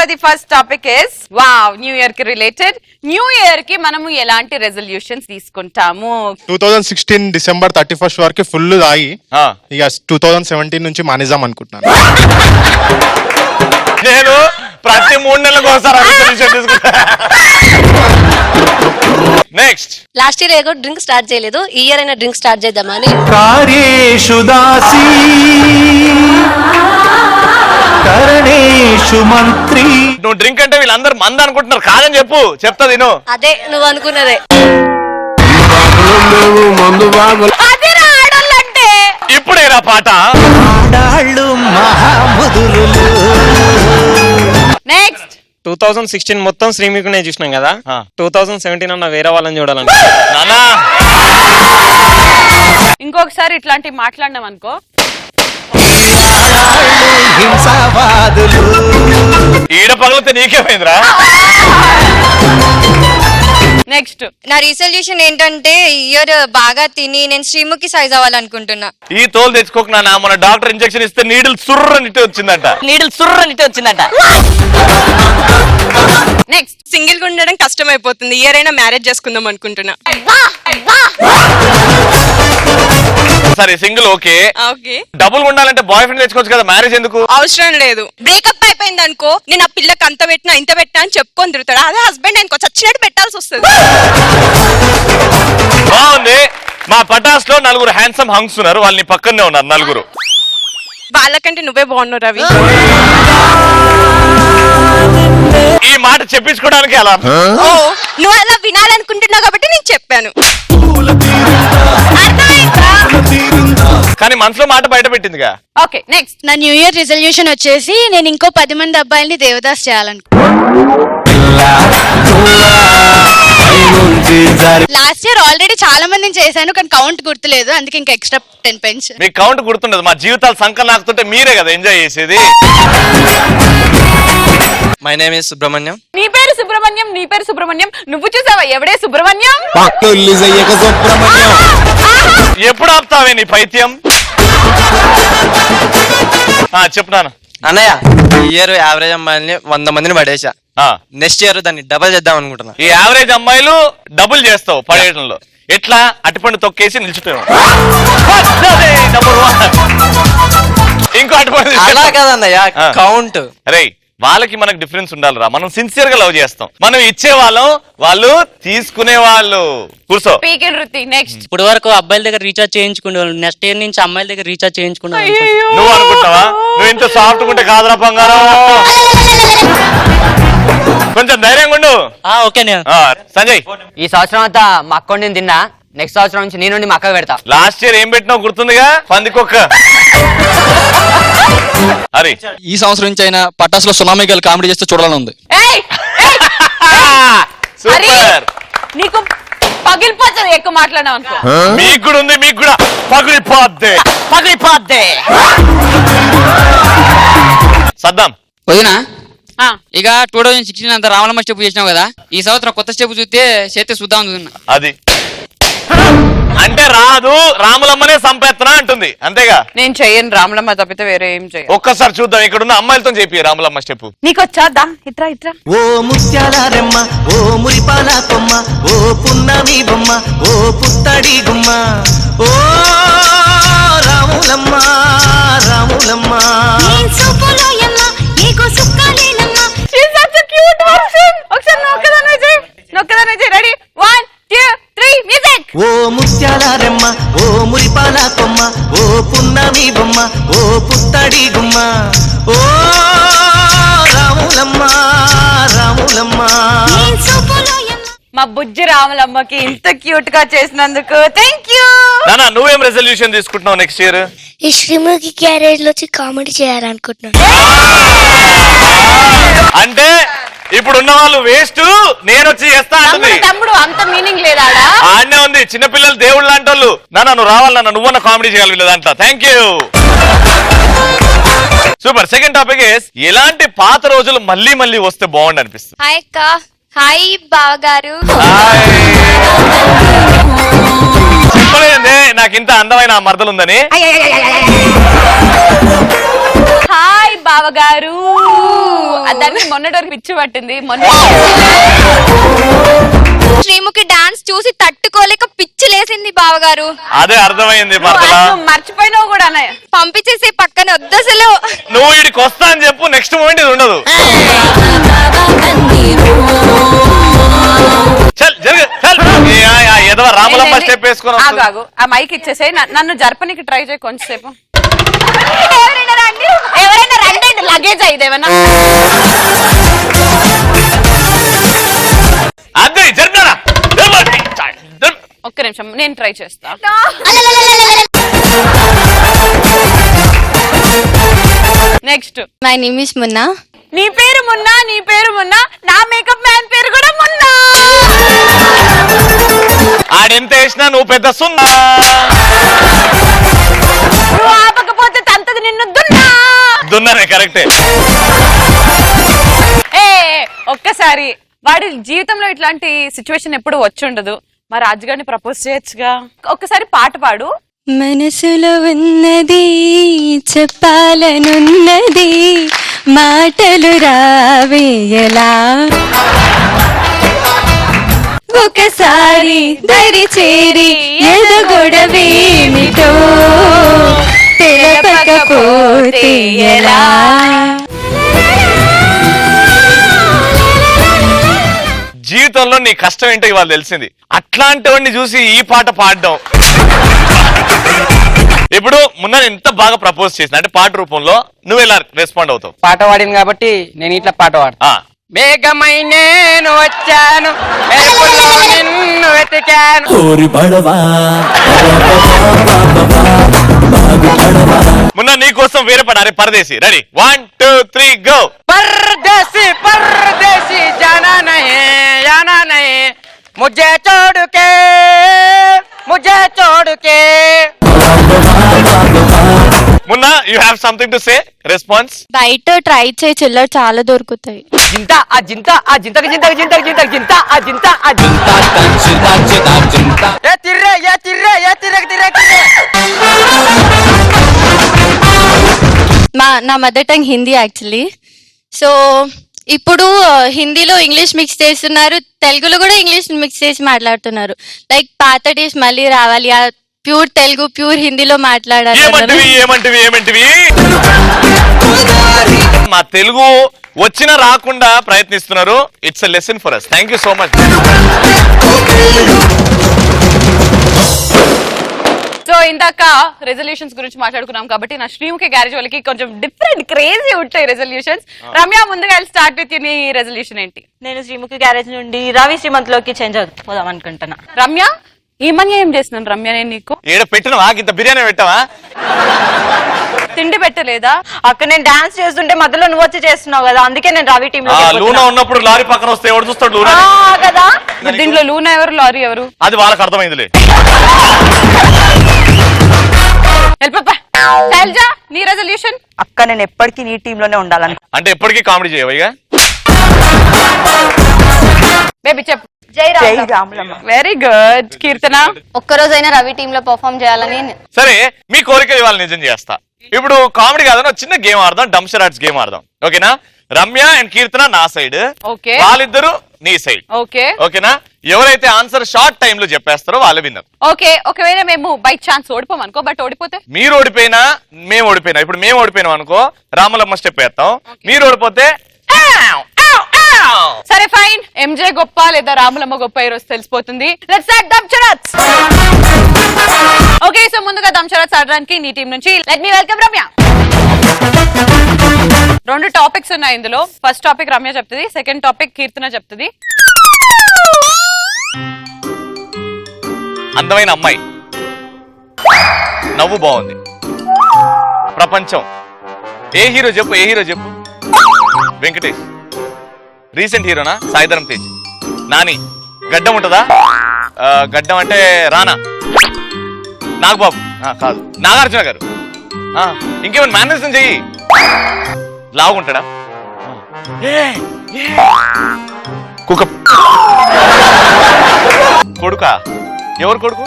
The first topic is wow, New Year ki related. New Year ki manamu elanti resolutions తీసుకుంటాము. 2016 December 31st వరకు full తాగి ఇక 2017 నుంచి మానేద్దాం అనుకుంటున్నాను. నేను ప్రతి 3 నెలలకు ఒకసారి రెజల్యూషన్ తీసుకుంటా. నెక్స్ట్ లాస్ట్ ఇయర్ ఏదో డ్రింక్ స్టార్ట్ చేయలేదు, ఈ ఇయర్ అయినా డ్రింక్ స్టార్ట్ చేద్దామని. కార్యేషు దాసి కరణేషు మంత్రి. నువ్వు డ్రింక్ అంటే వీళ్ళందరూ మంద అనుకుంటున్నారు, కాదని చెప్తా తిను. అదే నువ్వు అనుకున్నదే. ఇప్పుడేరా పాట. నెక్స్ట్ 2016 మొత్తం శ్రీమికునే చూసినాం కదా, 2017 అన్న వేరే వాళ్ళని చూడాలని. ఇంకొకసారి ఇట్లాంటి మాట్లాడినాం అనుకో, ఈడ పగలితే నీకేమైందిరా. నెక్స్ట్ నా రిజల్యూషన్ ఏంటంటే ఇయర్ బాగా తిని నేను శ్రీముఖి సైజ్ అవ్వాలనుకుంటున్నా. ఈ తోలు తెచ్చుకోక నా మన డాక్టర్ ఇంజెక్షన్ ఇస్తే నీడిల్ సుర్రనిటే వచ్చిందంట. నెక్స్ట్ సింగిల్ గా ఉండడం కష్టం అయిపోతుంది, ఇయర్ అయినా మ్యారేజ్ చేసుకుందాం అనుకుంటున్నా. సరే సింగిల్ ఓకే, డబుల్ ఉండాలంటే బాయ్ ఫ్రెండ్ తెచ్చుకోవచ్చు కదా, మ్యారేజ్ ఎందుకు అవసరం లేదు. బ్రేకప్ అయిపోయింది అనుకో, నేను ఆ పిల్లకి అంత పెట్టినా ఇంత పెట్టినా అని చెప్పుకొని తిరుగుతాడు. అదే హస్బెండ్ అనుకో చచ్చినట్టు పెట్టాల్సి వస్తుంది. బాగుంది. మా పటాస్ లో 4 హ్యాండ్సమ్ హంగ్స్ ఉన్నారు, వాళ్ళని పక్కనే ఉన్నారు 4. వాళ్ళకంటే నువ్వే బాగున్నావు రవి. ఈ మాట చెప్పించుకోవడానికి అలా నువ్వు అలా వినాలనుకుంటున్నావు కాబట్టి నేను చెప్పాను. కానీ మనసులో మాట బయట పెట్టిందిగా. ఓకే నెక్స్ట్ నా న్యూ ఇయర్ రిజల్యూషన్ వచ్చేసి నేను ఇంకో 10 మంది అబ్బాయిల్ని దేవదాస్ లాస్ట్ ఇయర్ ఆల్రెడీ చాలా మందిని చేశాను, కానీ కౌంట్ గుర్తులేదు, అందుకే ఇంకా ఎక్స్ట్రా 10 పెన్స్. మీకు కౌంట్ గుర్తుండదు, మా జీవితాలు సంకల్ నాకుతుంటే మీరే కదా ఎంజాయ్ చేసేది. My name is Subrahmanyam. నీ పేరు సుబ్రహ్మణ్యం, నీ పేరు సుబ్రహ్మణ్యం. నువ్వు చూసావా ఎవడే సుబ్రహ్మణ్యం? ఎప్పుడు ఆపుతావే నీ పైత్యం? చెప్తున్నాను అన్నయ్య, ఈ ఇయర్ యావరేజ్ అమ్మాయిని 100 మందిని పడేసా. నెక్స్ట్ ఇయర్ దాన్ని డబల్ చేద్దాం అనుకుంటున్నా. ఈ యావరేజ్ అమ్మాయిలు డబుల్ చేస్తావు పడేయడంలో. ఎట్లా? అటుపండు తొక్కేసి నిలిచిపోయావు. ఇంకో అటుపండు అలా కదన్నయ్య, కౌంట్. అరే వాళ్ళకి మనకు డిఫరెన్స్ ఉండాలిరా. మనం సిన్సియర్ గా లవ్ చేస్తాం, మనం ఇచ్చే వాళ్ళం, వాళ్ళు తీసుకునే వాళ్ళు. కూర్చో. నెక్స్ట్ ఇప్పుడు వరకు అబ్బాయిల దగ్గర రీఛార్జ్ చేయించుకునేవాళ్ళు, నెక్స్ట్ ఇయర్ నుంచి అమ్మాయిల దగ్గర రీఛార్జ్ చేయించుకున్నావు. నువ్వు అనుకుంటావా? నువ్వు ఇంత సాఫ్ట్ ఉంటే కాదురా బంగారం. కొంచెం ధైర్యంగా ఉండు. ఓకే సంజయ్, ఈ సంవత్సరం అంతా మా అకౌంట్ నేను తిన్నా, నెక్స్ట్ సంవత్సరం నుంచి నేను మా అక్క పెడతా. లాస్ట్ ఇయర్ ఏం పెట్టినావు గుర్తుందిగా? పందికొక్క. అరే ఈ సంవత్సరం నుంచి అయినా పటాసులో సునామీ గల్ కామెడీ చేస్తే చూడాలని ఉంది. సూపర్. నీకు పగిలిపోతుంది ఎక్కువ మాట్లాడినావు అనుకో. మీకు కూడా ఉంది, మీకు కూడా పగిలిపోద్ది. సద్దాం వదినా, ఇక 2016 అంతా రామలమ్మ స్టెప్ చేసినావు కదా, ఈ సంవత్సరం కొత్త స్టెప్ చూస్తే చేస్తే చూద్దాం చూస్తున్నా. అది అంటే రాదు, రాములమ్మనే సంపేత్తనా అంటుంది, అంతేగా? నేను చెయ్యను, రాములమ్మ తప్పితే వేరే ఏం చెయ్యను. ఒక్కసారి చూద్దాం, ఇక్కడ ఉన్న అమ్మాయిలతో చెప్పి రాములమ్మ స్టెప్. నీకొచ్చా? దా ఇట్రా ఇట్రా. ఓ ముత్యాలరెమ్మ, ఓ మురిపాల కొమ్మ, ఓ పున్నమి బొమ్మ, ఓ పుత్తడి గుమ్మ, ఓ రాములమ్మ రాములమ్మ. Ready 1 2 3 music. ఓ ముత్యాలరెమ్మ, ఓ మురిపాల కొమ్మ, ఓ పున్నమి బొమ్మ, ఓ పుత్తడి గుమ్మ, ఓ రాములమ్మ రాములమ్మ. మా బుజ్జి రాములమ్మకి ఇంత క్యూట్ గా చేసినందుకు థ్యాంక్ యూ. నానా, నువ్వేం రెజల్యూషన్ తీసుకుంటున్నావు నెక్స్ట్ ఇయర్? ఈ శ్రీముఖి క్యారేజ్ లో కామెడీ చేయాలనుకుంటున్నాను. అంటే ఇప్పుడు ఉన్న వాళ్ళు వేస్ట్, నేను వచ్చి చేస్తా అంటుంది. తమ్ముడు అంత మీనింగ్ లేదా? ఆడనే ఉంది, చిన్నపిల్లలు దేవుళ్ళు లాంటి వాళ్ళు. నాన్న నువ్వు రావాలి, నాన్న నువ్వన్న కామెడీ చేయాలి వీళ్ళ దాంట్లో. Thank you. Super. Second topic is ఎలాంటి పాత రోజులు మళ్ళీ మళ్ళీ వస్తే బాగుండు అనిపిస్తుంది. హాయ్ అక్క. హాయ్ బావగారు. చెప్పలేదండి నాకు ఇంత అందమైన మరదలు ఉందని. హాయ్ బావగారు. దాన్ని మొన్నటి వరకు పిచ్చి పట్టింది. శ్రీముఖి డాన్స్ చూసి తట్టుకోలేక పిచ్చి లేసింది బావగారు. అదే అర్థమైంది మరదలా. మర్చిపోయినావు కూడా పంపించేసి పక్కన వద్దసలు. నువ్వు వీడికి వస్తా అని చెప్పు, నెక్స్ట్ మూమెంట్ ఇది ఉండదు. ఏదో రామలమ్మ స్టెప్ వేసుకొని ఆగు. ఆ మైక్ ఇచ్చేసే నన్ను జరపనికి ట్రై చేయి కొంచెంసేపు. ఎవరైనా రండి. లగేజ్ అయిదేమన్నా అదే జరుగుతారా. ఒక్క నిమిషం నేను ట్రై చేస్తా. Next. My name is Munna. నీ పేరు మున్నా. నీ పేరు మున్నా. నా మేకప్ మ్యాన్ పేరు కూడా మున్నా. ఆడెంత వేసినా నువ్వు పెద్ద సున్నా. నువ్వు ఆపకపోతే తంతది నిన్ను దున్నా. దున్ననే కరెక్టే. ఒక్కసారి వాడి జీవితంలో ఇట్లాంటి సిచ్యువేషన్ ఎప్పుడు వచ్చి ఉండదు. మరి రాజుగారిని ప్రపోజ్ చేయొచ్చుగా. ఒక్కసారి పాట పాడు. మనసులో ఉన్నది చెప్పాలనున్నది మాటలు రావేయలా ఒకసారి దరి చేరి ఎదగొడవేమిటో తెలపకపోతే ఎలా. జీవితంలో నీ కష్టం ఏంటో ఇవాళ తెలిసింది. అట్లాంటివన్నీ చూసి ఈ పాట పాడడం. ఇప్పుడు మొన్న ఎంత బాగా ప్రపోజ్ చేసిన అంటే పాట రూపంలో నువ్వు ఎలా రెస్పాండ్ అవుతావు? పాట పాడింది కాబట్టి నేను ఇట్లా పాట పాడతా. మేఘమై నేను వచ్చాను, మెరుపులో నిన్ను వెతికాను. మొన్న నీ కోసం వేరే పాట. అరే పరదేశి. Ready 1 2 3 go. परदेसी परदेसी जाना नहीं मुझे छोड़ के మొన్న you have something to say response. బయట ట్రై చేయి చిల్లర చాలా దొరుకుతాయి. జింత ఆ జింత ఆ జింతకి జింతకి జింతకి జింతకి జింత ఆ జింత ఆ జింత. ఏ తిర్రే ఏ తిర్రే ఏ తిర్రే తిర్రే తిర్రే. నా mother tongue Hindi actually. So ఇప్పుడు హిందీలో ఇంగ్లీష్ మిక్స్ చేస్తున్నారు, తెలుగులో కూడా ఇంగ్లీష్ మిక్స్ చేసి మాట్లాడుతున్నారు. లైక్ పాత డేస్ మళ్ళీ రావాలి, ఆ ప్యూర్ తెలుగు ప్యూర్ హిందీలో మాట్లాడాలి. ఏమంటివి మా తెలుగు వచ్చినా రాకుండా ప్రయత్నిస్తున్నారు. It's a lesson for us. Thank you so much. So ఇందాక రెజల్యూషన్స్ గురించి మాట్లాడుకున్నాం కాబట్టి నా శ్రీముఖి గ్యారేజ్ వాళ్ళకి కొంచెం డిఫరెంట్ క్రేజీ ఉంటాయి రెజల్యూషన్స్. రమ్య, ముందుగా స్టార్ట్ విత్ నీ రెజల్యూషన్ ఏంటి? నేను శ్రీముఖి గ్యారేజ్ నుండి రవి శ్రీమంత్ లోకి చేంజ్ అవుదాం అనుకుంటున్నా. రమ్య, ఏమన్నా ఏం చేస్తున్నాను రమ్య నేను నీకు? ఏడ పెట్టినవా? ఇంత బిర్యానీ పెట్టావా? తిండి పెట్టలేదా? అక్కడ నేను డాన్స్ చేస్తుంటే మధ్యలో నువ్వు వచ్చి చేస్తున్నావు కదా, అందుకే నేను రవి టీమ్ లో. లూనా ఉన్నప్పుడు లారీ పక్కన వస్తే ఎవడు చూస్తాడు? లూనా కదా. దీంట్లో లూనా ఎవరు, లారీ ఎవరు? అది వాళ్ళకి అర్థమైందిలే. శైలజా, నీ రెజల్యూషన్? అక్క నేను ఎప్పటికీ నీ టీమ్ లోనే ఉండాలని. అంటే ఎప్పటికీ కామెడీ చేయవయ్యా? బేబీ చెప్పు. జై రామలమ్మ. Very good. కీర్తన? ఒక్కరోజైనా రవి టీమ్ లో పర్ఫామ్ చేయాలని. సరే, మీ కోరిక ఇవాళ నిజం చేస్తా. ఇప్పుడు కామెడీ కాదన్నా చిన్న గేమ్ ఆడదాం, డంప్స్టర్ ఆర్ట్స్ గేమ్ ఆడదాం. ఓకేనా? రమ్య అండ్ కీర్తన నా సైడ్, వాళ్ళిద్దరు నీ సైడ్. ఓకేనా? ఎవరైతే ఆన్సర్ షార్ట్ టైమ్ లో చెప్పేస్తారో వాళ్ళు విన్నర్. ఓకే. ఒకవేళ మేము బై ఛాన్స్ ఓడిపోం అనుకో, బట్ ఓడిపోతే మీరు ఓడిపోయినా మేము ఓడిపోయినా, ఇప్పుడు మేము ఓడిపోయినాం అనుకో రామలమ్మ స్టెప్ వేస్తాం. మీరు ఓడిపోతే సరే ఫైన్. ఎంజే గొప్ప లేదా రామలమ్మ గొప్ప ఈ రోజు తెలిసిపోతుంది. Let's start dumb charades. Okay, so ముందుగా దంచరత్స్ ఆడడానికి నీ టీం నుంచి let me welcome Ramya. 2 topics ఉన్నాయి ఇందులో. ఫస్ట్ టాపిక్ రమ్య చెప్తుంది, సెకండ్ టాపిక్ కీర్తన చెప్తుంది. అందమైన అమ్మాయి, నవ్వు బాగుంది, ప్రపంచం. ఏ హీరో చెప్పు? ఏ హీరో చెప్పు? వెంకటేష్. రీసెంట్ హీరోనా? సాయిధరం తేజ్. నాని. గడ్డం ఉంటుందా? గడ్డం అంటే రానా, నాగబాబు కాదు, నాగార్జున గారు. ఇంకేమైనా మేనేజ్ చెయ్యి. లావుంటాడా? కుక్క కొడుకా? ఎవరు కొడుకు?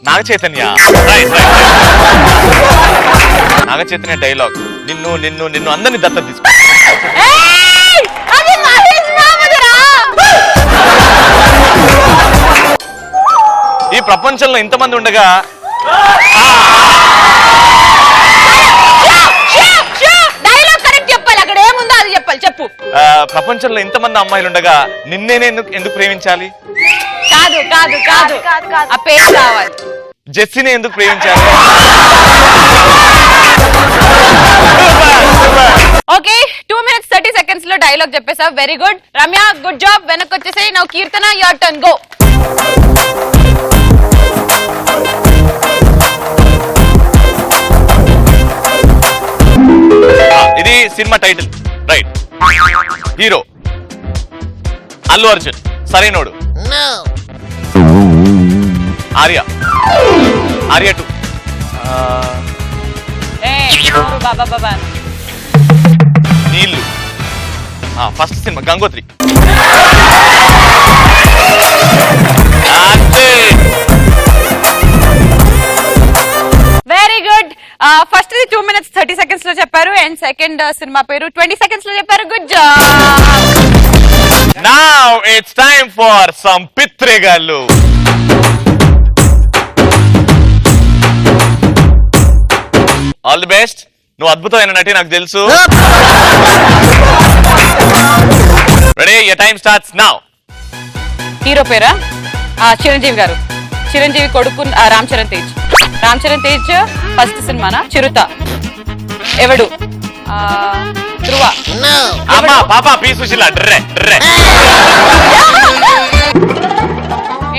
నాగ చైతన్య. నాగ చైతన్య డైలాగ్, నిన్ను నిన్ను నిన్ను అందరినీ దత్తత తీసుకో. ఈ ప్రపంచంలో ఇంతమంది ఉండగా చెప్పు. ప్రపంచంలో ఇంతమంది అమ్మాయిలు ఉండగా నిన్నేనే ఎందుకు ప్రేమించాలి? కాదు కాదు కాదు ఆ పేరు కావాలి. జెస్సీని ఎందుకు ప్రేమించాలి? ఓకే 2 minutes 30 seconds లో డైలాగ్ చెప్పేసా. Very good Ramya, good job. వెనక్కి వచ్చేసాయి. Now Keerthana, your turn, go. ఇది cinema title, right? Hero Allu Arjun, Sarainodu. Arya, Arya 2. బాబా నీళ్ళు, first cinema Gangotri. Very good. First 2 minutes 30 seconds లో చెప్పారు. అండ్ సెకండ్ సినిమా పేరు 20 seconds లో చెప్పారు. Good job. Now it's time for some పిత్రేగాళ్ళు. All the best. నువ్వు అద్భుతమైన నటి, నాకు తెలుసు. Ready? your time starts now. Hero పేరా? చిరంజీవి గారు. చిరంజీవి కొడుకు రామ్ చరణ్ తేజ్. రామ్ చరణ్ తేజ్ ఫస్ట్ సినిమానా? చిరుత. ఎవడు? ధ్రువ. అమ్మా పాపా పి సుశీల. డ్రే డ్రే.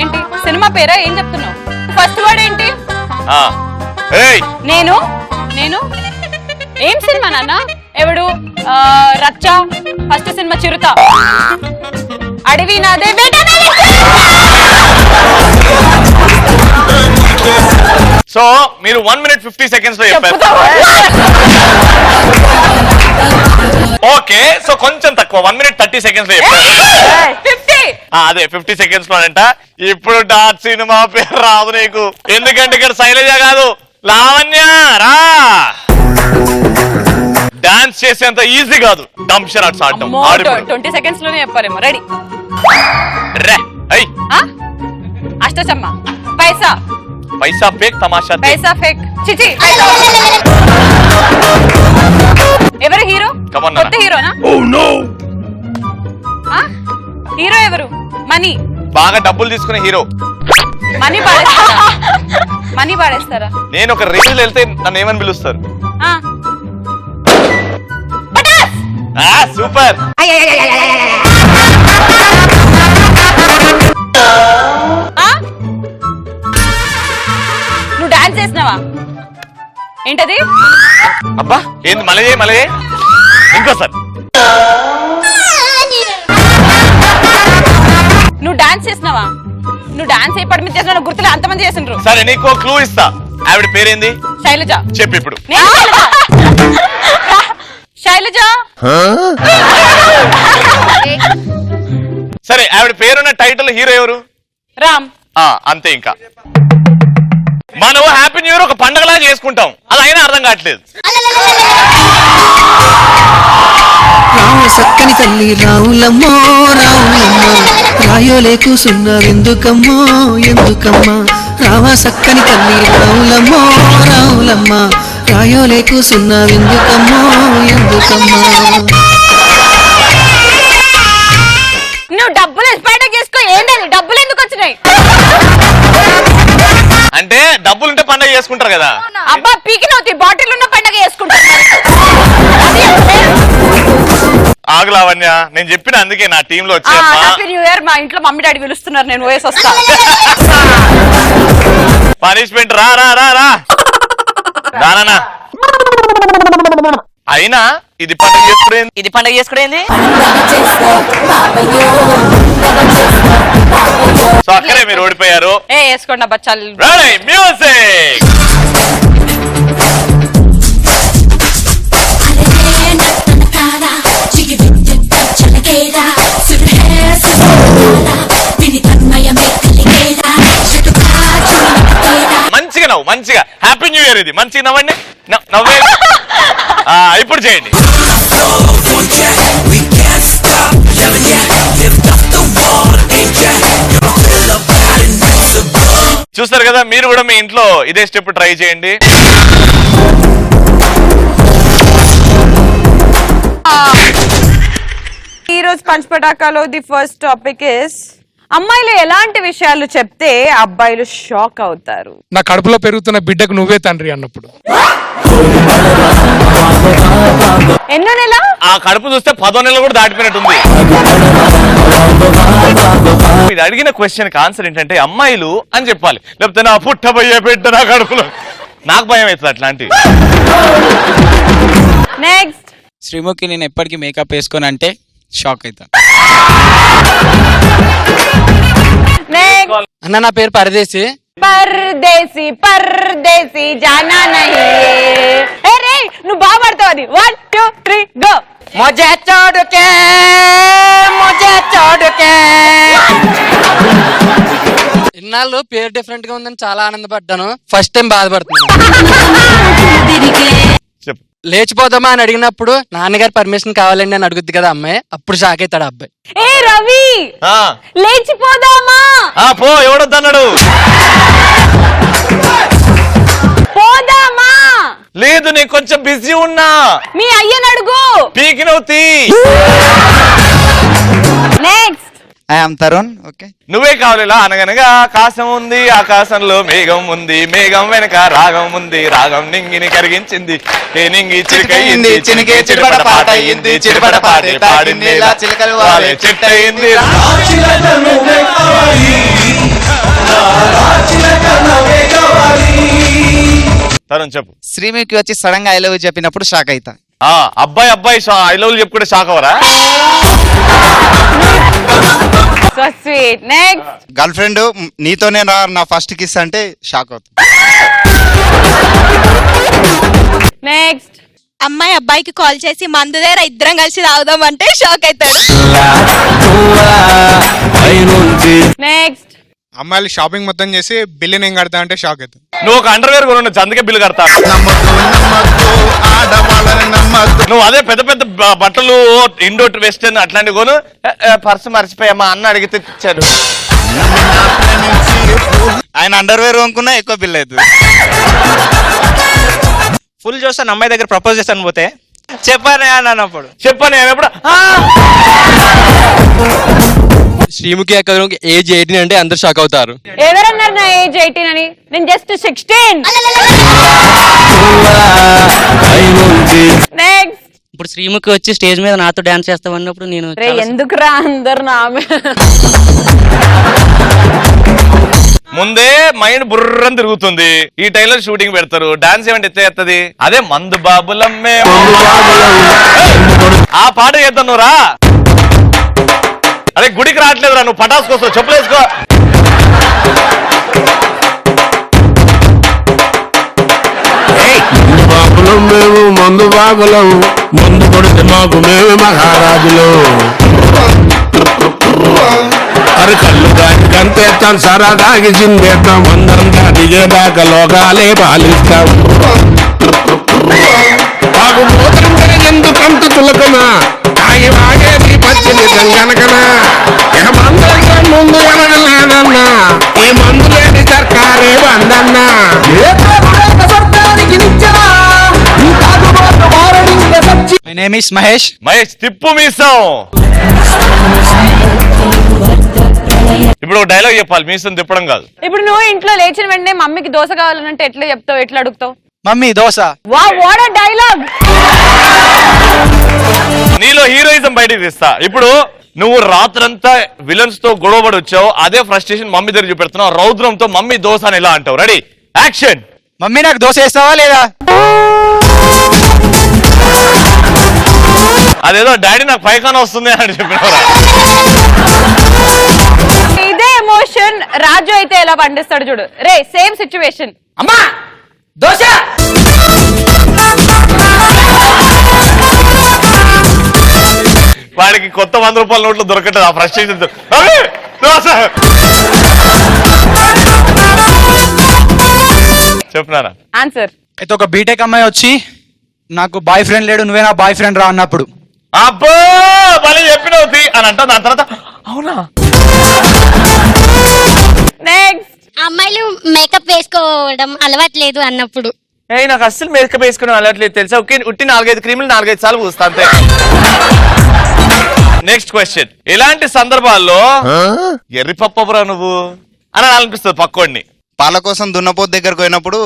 ఏంటి సినిమా పేరా? ఏం చెప్తున్నావు? ఫస్ట్ వర్డ్ ఏంటి? నేను నేను ఏం సినిమా నాన్న? ఎవడు? రచ్చ. ఫస్ట్ సినిమా చిరుత. అడవి నాదే బేటా. సో మీరు 1 minute 50 seconds లో చెప్పారు. ఓకే, సో కొంచెం తక్కువ 1 minute 30 seconds లో చెప్పారు. అదే 50 seconds లోనంట. ఇప్పుడు డాట్ సినిమా పేరు రాదు నీకు, ఎందుకంటే ఇక్కడ శైలజ కాదు, లావణ్య. రా, డాన్స్ చేసేంత ఈజీ కాదు డంషరాట్స్ ఆడటం. 20 seconds లోనే చెప్పారేమో. రెడీ? అష్టచమ్మ. పైసా. పైసా ఫేక్, తమాషా పైసా ఫేక్. చిచి. ఎవరు హీరో? కొత్త హీరోనా? హీరో ఎవరు? మనీ. బాగా డబ్బులు తీసుకునే హీరో. మనీ పాడేస్తారా? మనీ పాడేస్తారా? నేను ఒక రేంజ్ లో వెళ్తే నన్ను ఏమని పిలుస్తారు? సూపర్. నువ్వు డాన్స్ చేసినావా? ఏంటది? అబ్బా ఏంది? మళ్ళీ మళ్ళీ ఇంకోసారి. నువ్వు డాన్స్ చేసినావా? నువ్వు డాన్స్ ఏ పడి మీద చేసిన గుర్తులే, అంతమంది చేసిండ్రు. సరే నీకు క్లూ ఇస్తా. ఆవిడ పేరేంది? శైలజ. చెప్పు ఇప్పుడు. శైలజ. సరే ఆవిడ పేరున్న టైటిల్ హీరో ఎవరు? రామ్. అంతే. ఇంకా మనం హ్యాపీ న్యూ ఇయర్ ఒక పండగలా చేసుకుంటాం, అది అయినా అర్థం కావట్లేదు. రామ సక్కని తల్లి రావులమ్మో రావులమ్మో, రాయోలే కూసున్నావెందుకమ్మో ఎందుకమ్మా. రామ సక్కని తల్లి రావులమ్మో రావులమ్మ, రాయోలే కూసున్నావెందుకమ్మో ఎందుకమ్మా. నువ్వు డబ్బులు పండగ చేసుకో. ఏంటది? డబ్బులు ఎందుకు వచ్చినాయి? అంటే డబ్బులుంటే పండగ చేసుకుంటారు కదా. అబ్బా పీకినవుతి బాటిల్ ఉన్న పండగ చేసుకుంటారు. ఆగులావణ్య, నేను చెప్పిన అందుకే నా టీమ్ లో వచ్చా. Happy new year. మా ఇంట్లో మమ్మీ డాడీ పిలుస్తున్నారు, నేను పోయేసి వస్తా. పనిష్మెంట్. రా రా రా రా రానా. అయినా ఇది పండగ చేసుకునేది. ఇది పండగ చేసుకునేది. సో అక్కడే మీరు ఓడిపోయారు. వేసుకోండి బచ్చాలు. Ready music. మంచిగా హ్యాపీ న్యూ ఇయర్ ఇది మంచిగా నవ్వండి నవ్వే ఇప్పుడు చేయండి చూస్తారు కదా మీరు కూడా మీ ఇంట్లో ఇదే స్టెప్ ట్రై చేయండి ఈ రోజు పంచపటాకాలో ది ఫస్ట్ టాపిక్ ఇస్ అమ్మాయిలు ఎలాంటి విషయాలు చెప్తే అబ్బాయిలు షాక్ అవుతారు. నా కడుపులో పెరుగుతున్న బిడ్డకు నువ్వే తండ్రి అన్నప్పుడు. ఎన్నో నెల ఆ కడుపు చూస్తే 10వ నెల కూడా దాటిపోయినట్టుంది. ఇది అడిగిన క్వశ్చన్ కి ఆన్సర్ ఏంటంటే అమ్మాయిలు అని చెప్పాలి, లేకపోతే నా పుట్టబోయే బిడ్డ నా కడుపులో. నాకు భయం అవుతుంది అట్లాంటివి. నెక్స్ట్ శ్రీముఖి నేను ఎప్పటికీ మేకప్ వేసుకొని అంటే షాక్ అవుతా. అన్న నా పేరు పరదేశి. పర్దేశీ పర్దేశీ జానా నహీ. నువ్వు బాగా పడతావు అది. 1 2 3 గో. मुझे छोड़ के ఇన్నాళ్ళు పేరు డిఫరెంట్ గా ఉందని చాలా ఆనందపడ్డాను. ఫస్ట్ టైం బాధపడుతున్నాను. లేచిపోదామా అని అడిగినప్పుడు నాన్నగారు పర్మిషన్ కావాలండి అని అడుగుద్ది కదా అమ్మాయి, అప్పుడు షాక్ అవుతాడు అబ్బాయి. ఏ రవి లేచిపోదామా పో ఎవడొద్దన్నాడు. పోదామా లేదు నేను కొంచెం బిజీ ఉన్నా. మీ అయ్యని అడుగు. పీకినవుతీ. Next I am Tarun. Okay నువ్వే కావాలిలా అనగనగా ఆకాశం ఉంది ఆకాశంలో మేఘం ఉంది మేఘం వెనక రాగం ఉంది రాగం నింగిని కరిగించింది ఏ నింగి చిరికయింది చినికే చిరుపడ పాట అయింది చిరుపడ పాటే పాడింది చిలకలు వాలే చెట్టయింది. తరుణ్ చెప్పు. శ్రీముఖి వచ్చి సడన్ గా ఐ లవ్ యూ చెప్పినప్పుడు షాక్ అవుతా. అబ్బాయి ఐ లవ్ యూ చెప్పుకుంటే షాక్ అవరా? So sweet. Next girlfriend నీతోనే నా ఫస్ట్ కిస్ అంటే షాక్ అవుతా. నెక్స్ట్ అమ్మాయి అబ్బాయికి కాల్ చేసి మందు దగ్గర ఇద్దరం కలిసి తాగుదాం అంటే షాక్ అవుతాడు. నెక్స్ట్ అమ్మాయిలు షాపింగ్ మొత్తం చేసి బిల్లు నేను కడతా అంటే షాక్ అవుతుంది. నువ్వు ఒక అండర్వేర్ కొనుండొచ్చు అందుకే బిల్లు కడతా. నువ్వు అదే పెద్ద పెద్ద బట్టలు ఇండో వెస్టర్న్ అట్లాంటివి కొను. పర్సు మర్చిపోయామా అన్న అడిగితే ఇచ్చాడు. ఆయన అండర్వేర్ కొనుక్కున్నా ఎక్కువ బిల్ అవుతుంది. ఫుల్ చూస్తాను అమ్మాయి దగ్గర ప్రపోజ్ చేస్తాను పోతే చెప్పానే అన్నప్పుడు శ్రీముఖి అక్క ఏజ్ 18 అంటే అందరు షాక్ అవుతారు. ఎవరన్నారు నా ఏజ్ 18 అని? నేను జస్ట్ 16. నెక్స్ట్ ఇప్పుడు శ్రీముఖి వచ్చి స్టేజ్ మీద నాతో డాన్స్ చేస్తామన్నప్పుడు నేను ఎందుకురా అందరు నామే. ముందే మైండ్ బుర్రని తిరుగుతుంది. ఈ టైంలో షూటింగ్ పెడతారు. డాన్స్ ఏమంటే ఎత్తేస్తుంది. అదే మందు బాబులమ్మే ఆ పాట చేద్దాం నువ్వు రా. అరే గుడికి రావట్లేదురా నువ్వు పటాస్ కోసం చెప్పులేసుకో. బాబులం మేము మందు బాబులం మందు కొడితే మాకు మేమే మహారాజులు. అరే కళ్ళు దాటి కంతేస్తాం సరా దాగి చిందేస్తాం అందరంతా దిగేదాకా లోకాలే పాలిస్తాం. మాకు పోతుంటే ఎందుకంత తులకనా తాగి వాగేది పచ్చి నిజం కనుకనా ఇక మందంతా ముందు ఎనగలేదన్నా ఈ మందు లేని సర్కారే బందన్నా. My name is Mahesh. తిప్పు మీసం. ఇప్పుడు డైలాగ్ చెప్పాలి, మీసం తిప్పడం కాదు. ఇప్పుడు నువ్వు ఇంట్లో లేచిన వెంటనే మమ్మీకి దోశ కావాలంటే ఎట్లా చెప్తావు, ఎట్లా అడుగుతావు? Mummy dosa. What a dialogue. నీలో హీరోయిజం బయటకు తీస్తా. ఇప్పుడు నువ్వు రాత్రంతా విలన్స్ తో గొడవపడి వచ్చావు, అదే ఫ్రస్ట్రేషన్ మమ్మీ దగ్గర చూపెడుతున్నావు. రౌద్రంతో మమ్మీ దోశ అని ఎలా అంటావు? Ready action. మమ్మీ నాకు దోశ వేస్తావా లేదా? అదేదో డాడీ నాకు పైకాన వస్తుంది అని చెప్పినవరా? ఇదే ఎమోషన్ రాజు అయితే ఎలా పండిస్తాడు చూడు. రే సేమ్ సిచ్యువేషన్. అమ్మా దోశ. వాడికి కొత్త 100 రూపాయల నోట్లు దొరకట్లేదు. ఆ ఫ్రస్ట్రేషన్ దోశ. చెప్తున్నారా ఆన్సర్. అయితే ఒక బీటెక్ అమ్మాయి వచ్చి నాకు బాయ్ ఫ్రెండ్ లేడు, నువ్వే నా బాయ్ ఫ్రెండ్ రా అన్నప్పుడు. అబ్బో మళ్ళీ చెప్పినవు అని అంటా. దాని తర్వాత అవునా నెక్స్ట్. అమ్మాయిలు మేకప్ వేసుకోవడం అలవాట్లేదు అన్నప్పుడు. నాకు అస్సలు మేకప్ వేసుకుని అలవాట్లేదు తెలుసా. ఉట్టి 4-5 క్రీములు 4-5 సార్లు పూస్తా అంతే. Next question. ఇలాంటి సందర్భాల్లో ఎర్రిపప్పరా నువ్వు అని అనిపిస్తుంది పక్కోడిని. పాల కోసం దున్నపోతు దగ్గరకు పోయినప్పుడు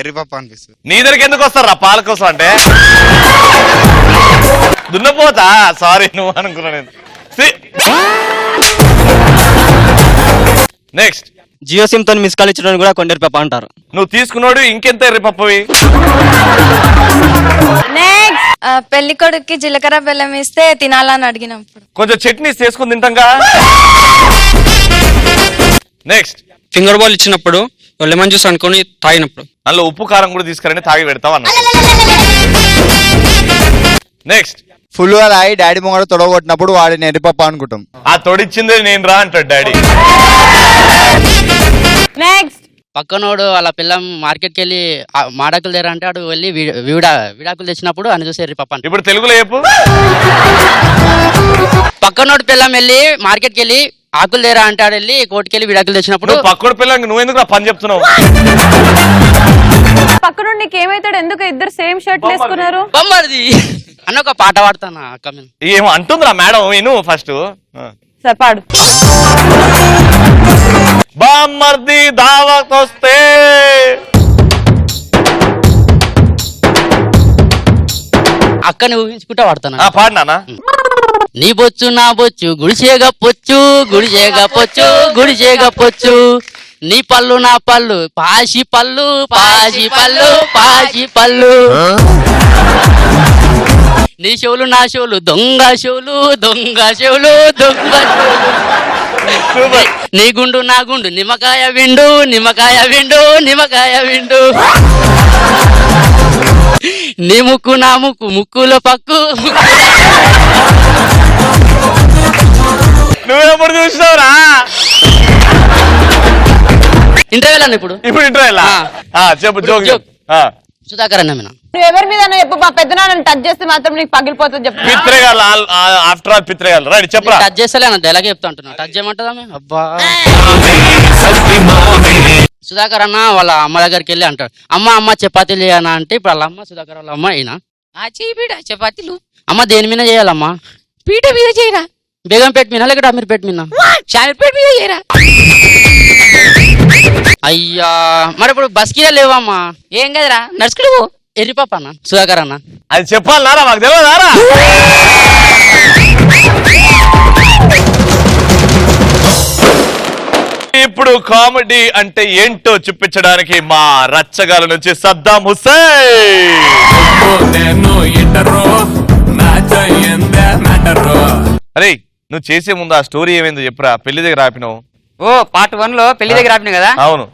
ఎర్రిపప్ప అనిపిస్తుంది. నీ దగ్గరికి ఎందుకు వస్తారా పాల కోసం అంటే? దున్నపోతా సారీ నువ్వు అనుకున్నా. నెక్స్ట్. జియో సిమ్ తో మిస్ కాల్ ఇచ్చడానికి కూడా కొండరి పప్ప అంటారు. నువ్వు తీసుకున్నాడు ఇంకెంత ఎర్రిపప్పవి. నెక్స్ట్. పెళ్లి కొడుక్కి జీలకర్ర బెల్లం ఇస్తే తినాలని అడిగినప్పుడు. కొంచెం చట్నీ చేసుకుని తింటాంగా. నెక్స్ట్. ఫింగర్ బాల్ ఇచ్చినప్పుడు లెమన్ జ్యూస్ అనుకుని తాగినప్పుడు. అందులో ఉప్పు కారం కూడా తీసుకురండి తాగి పెడతావు అన్న. నెక్స్ట్. ఫుల్ గా తాగి డాడీ ముంగడ తొడగొట్టినప్పుడు వాడిని ఎర్రిపప్ప అనుకుంటాం. ఆ తొడిచ్చిందే నేను రా అంటాడు డాడీ. నెక్స్ట్. పక్కనోడు వాళ్ళ పిల్లం మార్కెట్కి వెళ్ళి మాడాకులు తెరా అంటే అడు వెళ్ళి విడాకులు తెచ్చినప్పుడు అని చూసి ఎర్రి పప్ప. ఇప్పుడు తెలుగులో చెప్పు. పక్కనోడు పిల్లం వెళ్ళి మార్కెట్కి వెళ్ళి ఆకులు తెరా అంటే ఆడు వెళ్ళి కోర్టుకెళ్ళి విడాకులు తెచ్చినప్పుడు. పక్కన పిల్లకి నువ్వు ఎందుకు పని చెప్తున్నావు? పక్కన నీకు ఏమైతాడు? ఎందుకు ఇద్దరు సేమ్ షర్ట్ వేసుకున్నారు? బొమ్మది అన్న ఒక పాట పాడతాను అక్క. ఏమో అంటుందిరా మేడం విను ఫస్ట్. సరే పాడు. బామ్మర్ది దావత్ వస్తే అక్కని ఊహించుకుంటా పాడతాను. పాడినానా? నీ బొచ్చు నా బొచ్చు గుడిసేగా పొచ్చు గుడిసేగా పొచ్చు గుడిసేగా పొచ్చు, నీ పళ్ళు నా పళ్ళు పాసి పళ్ళు పాసి పళ్ళు పాసి పళ్ళు, నీ చెవులు నా చెవులు దొంగ చెవులు దొంగ చెవులు దొంగ చెవులు, నీ గుండు నా గుండు నిమ్మకాయ విండు నిమ్మకాయ విండు నిమ్మకాయ విండు, నీ ముక్కు నా ముక్కు ముక్కులో పక్కు. నువ్వెప్పుడు చూసినావురా? ఇంటర్వ్యూల్ అన్న ఇప్పుడు ఇంటర్వ్యూల్ చెప్పు జోక్. సుధాకర్ అన్న మీనా నువ్వు ఎవరి మీద చెప్పు. మా పెద్ద నాన్న టచ్ చేస్తే మాత్రం నీకు పగిలిపోతుంది చెప్పు. పిత్రేగాళ్ళు ఆఫ్టర్ ఆల్ పిత్రేగాళ్ళు రైట్ చెప్పరా. టచ్ చేస్తలే అన్న డైలాగ్ చెప్తా అంటున్నా. టచ్ చేయమంటదా? అబ్బా సుధాకర్ అన్న వాళ్ళ అమ్మ దగ్గరికి వెళ్ళి అంటాడు, అమ్మ అమ్మ చపాతీలు చేయనా అంటే ఇప్పుడు వాళ్ళ అమ్మ సుధాకర్ వాళ్ళ అమ్మ అయినా చపాతీలు అమ్మ దేని మీద చేయాలమ్మా? పీట మీద చేయరా. బేగంపేట మీద లేకపోతే అమీర్పేట మీద? షామీర్పేట మీద చేయరా. అయ్యా మరి ఇప్పుడు బస్ కిరా లేవమ్మా? ఏం కదరా నడుచుకుంటూ పో. ఎర్రిపాప అన్న సుధాకర్ అన్న అది చెప్పాలన్నారా? మాకు తెలియదారా? ఇప్పుడు కామెడీ అంటే ఏంటో చూపించడానికి మా రచ్చగాల నుంచి సద్దాం హుస్సేన్. అరే నువ్వు చేసే ముందు ఆ స్టోరీ ఏమైందో చెప్పురా. పెళ్లి దగ్గర ఆపినావు. ఓ పార్ట్ 1 లో పెళ్లి దగ్గర ఆపిన కదా. అవును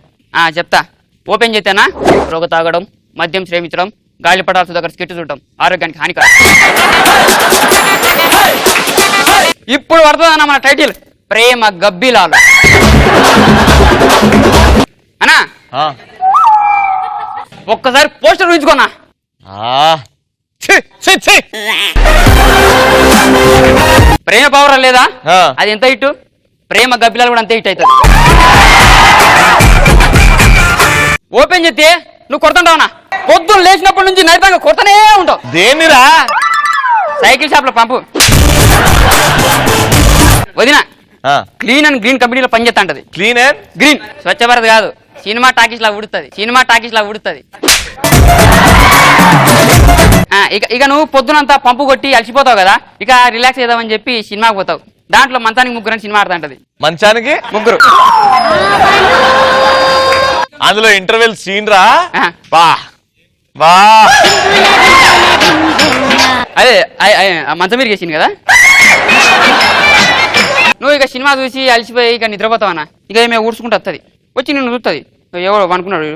చెప్తా. ఓపెన్ చేతేనా రోగ తాగడం, మద్యం సేవించడం, గాలిపటాలతో దగ్గర స్కిట్ చూడటం ఆరోగ్యానికి హానికరం. ఇప్పుడు పడుతుందన్న మన టైటిల్ ప్రేమ గబ్బిలాలు అనా. ఒక్కసారి పోస్టర్ ఊహించుకోనా. ప్రేమ పవర్ లేదా? అది ఎంత హిట్. ప్రేమ గబ్బిలాలు కూడా అంతే హిట్ అవుతుంది. ఓపెన్ చేస్తే నువ్వు కొడుతుంటావునా? పొద్దున్న లేచినప్పటి నుంచి నైతాంగా కొడతానే ఉంటావు. దేనిరా? సైకిల్ షాప్ లో పంపు వదిన. క్లీన్ అండ్ గ్రీన్ కంపెనీలో పనిచేస్తా ఉంటది. Clean and green Swachh Bharat కాదు, సినిమా టాకీస్ లా ఉడుతుంది. సినిమా టాకీస్ లా ఉడుతుంది. ఇక నువ్వు పొద్దునంతా పంపు కొట్టి అలసిపోతావు కదా, ఇక రిలాక్స్ చేద్దామని చెప్పి సినిమాకి పోతావు. దాంట్లో మంచానికి ముగ్గురు అని సినిమా ఆడుతూ ఉంటది. మంచానికి ముగ్గురు. అందులో ఇంటర్వెల్ సీన్ రా. వా వా అదే మంచం మీరు చేసింది కదా. నువ్వు ఇక సినిమా చూసి అలసిపోయి ఇక నిద్రపోతావన్నా. ఇక మేము ఊడ్చుకుంటూ వస్తుంది. వచ్చి నిన్ను చూస్తుంది. ఎవడో అనుకున్నాడు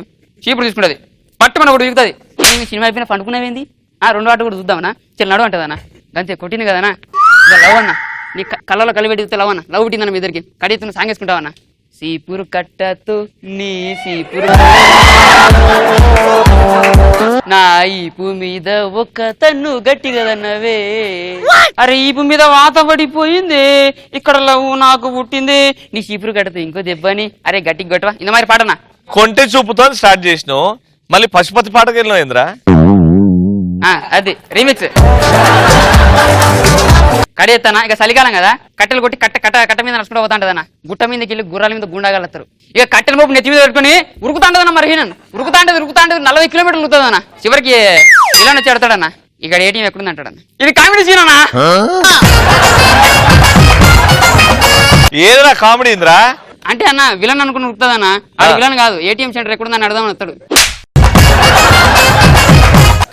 చీపుడు తీసుకుంటుంది. పట్టుమని కూడా దిగుతుంది. నేను సినిమా అయిపోయినా పండుకునేవేంది? 2 ఆటలు కూడా చూద్దామన్నా. చిన్నడు అంటదన్నా. అంతే కొట్టింది కదన్నా. ఇక లవ్ అన్నా. నీ కళ్ళలో కలిపెట్టి లవ్ అన్న. లవ్ పుట్టిందన్న మీ ఇద్దరికి. కడిగితే సాంగేసుకుంటావన్నా. సీపురు కట్టతో నీ సీపురు నా ఈపు మీద ఒక తన్ను గట్టి కదన్నవే. అరే ఈపు మీద వాత పడిపోయింది, ఇక్కడ లవ్ నాకు పుట్టింది, నీ సీపురు కట్టతో ఇంకో దెబ్బని. అరే గట్టి గొట్టవా ఇంత మరి పాటనా. కొంటె చూపుతో స్టార్ట్ చేసినావు, మళ్ళీ పశుపతి పాటకి వెళ్ళినావు ఏంద్రా? అది రీమిక్స్. కడియెత్తానా ఇక చలికాలం కదా, కట్టెలు కొట్టి కట్ట మీద నడుచుకుంటూ పోతా ఉంటదన్న. గుట్ట మీదకి వెళ్ళి గుర్రాల మీద గుండాగలుగుతారు. ఇక కట్టెల మోపు నెత్తి మీద పెట్టుకుని ఉరుకుతాంటదన్న. మరి నన్ను ఉరుకుతాంటది 40 కిలోమీటర్లు ఉరుకుతుందన్న. చివరికి ఇలా వచ్చి ఆడతాడన్న. ఇక్కడ ఏటీఎం ఎక్కడుంది అంటాడన్న. ఇది కామెడీ సీన్ అన్నా. ఏదైనా కామెడీ ఇంద్రా అంటే అన్న విలన్ అనుకుని ఉరుకుతుందన్న. అది విలన్ కాదు, ఏటీఎం సెంటర్ ఎక్కడుందని అడదామని వస్తాడు.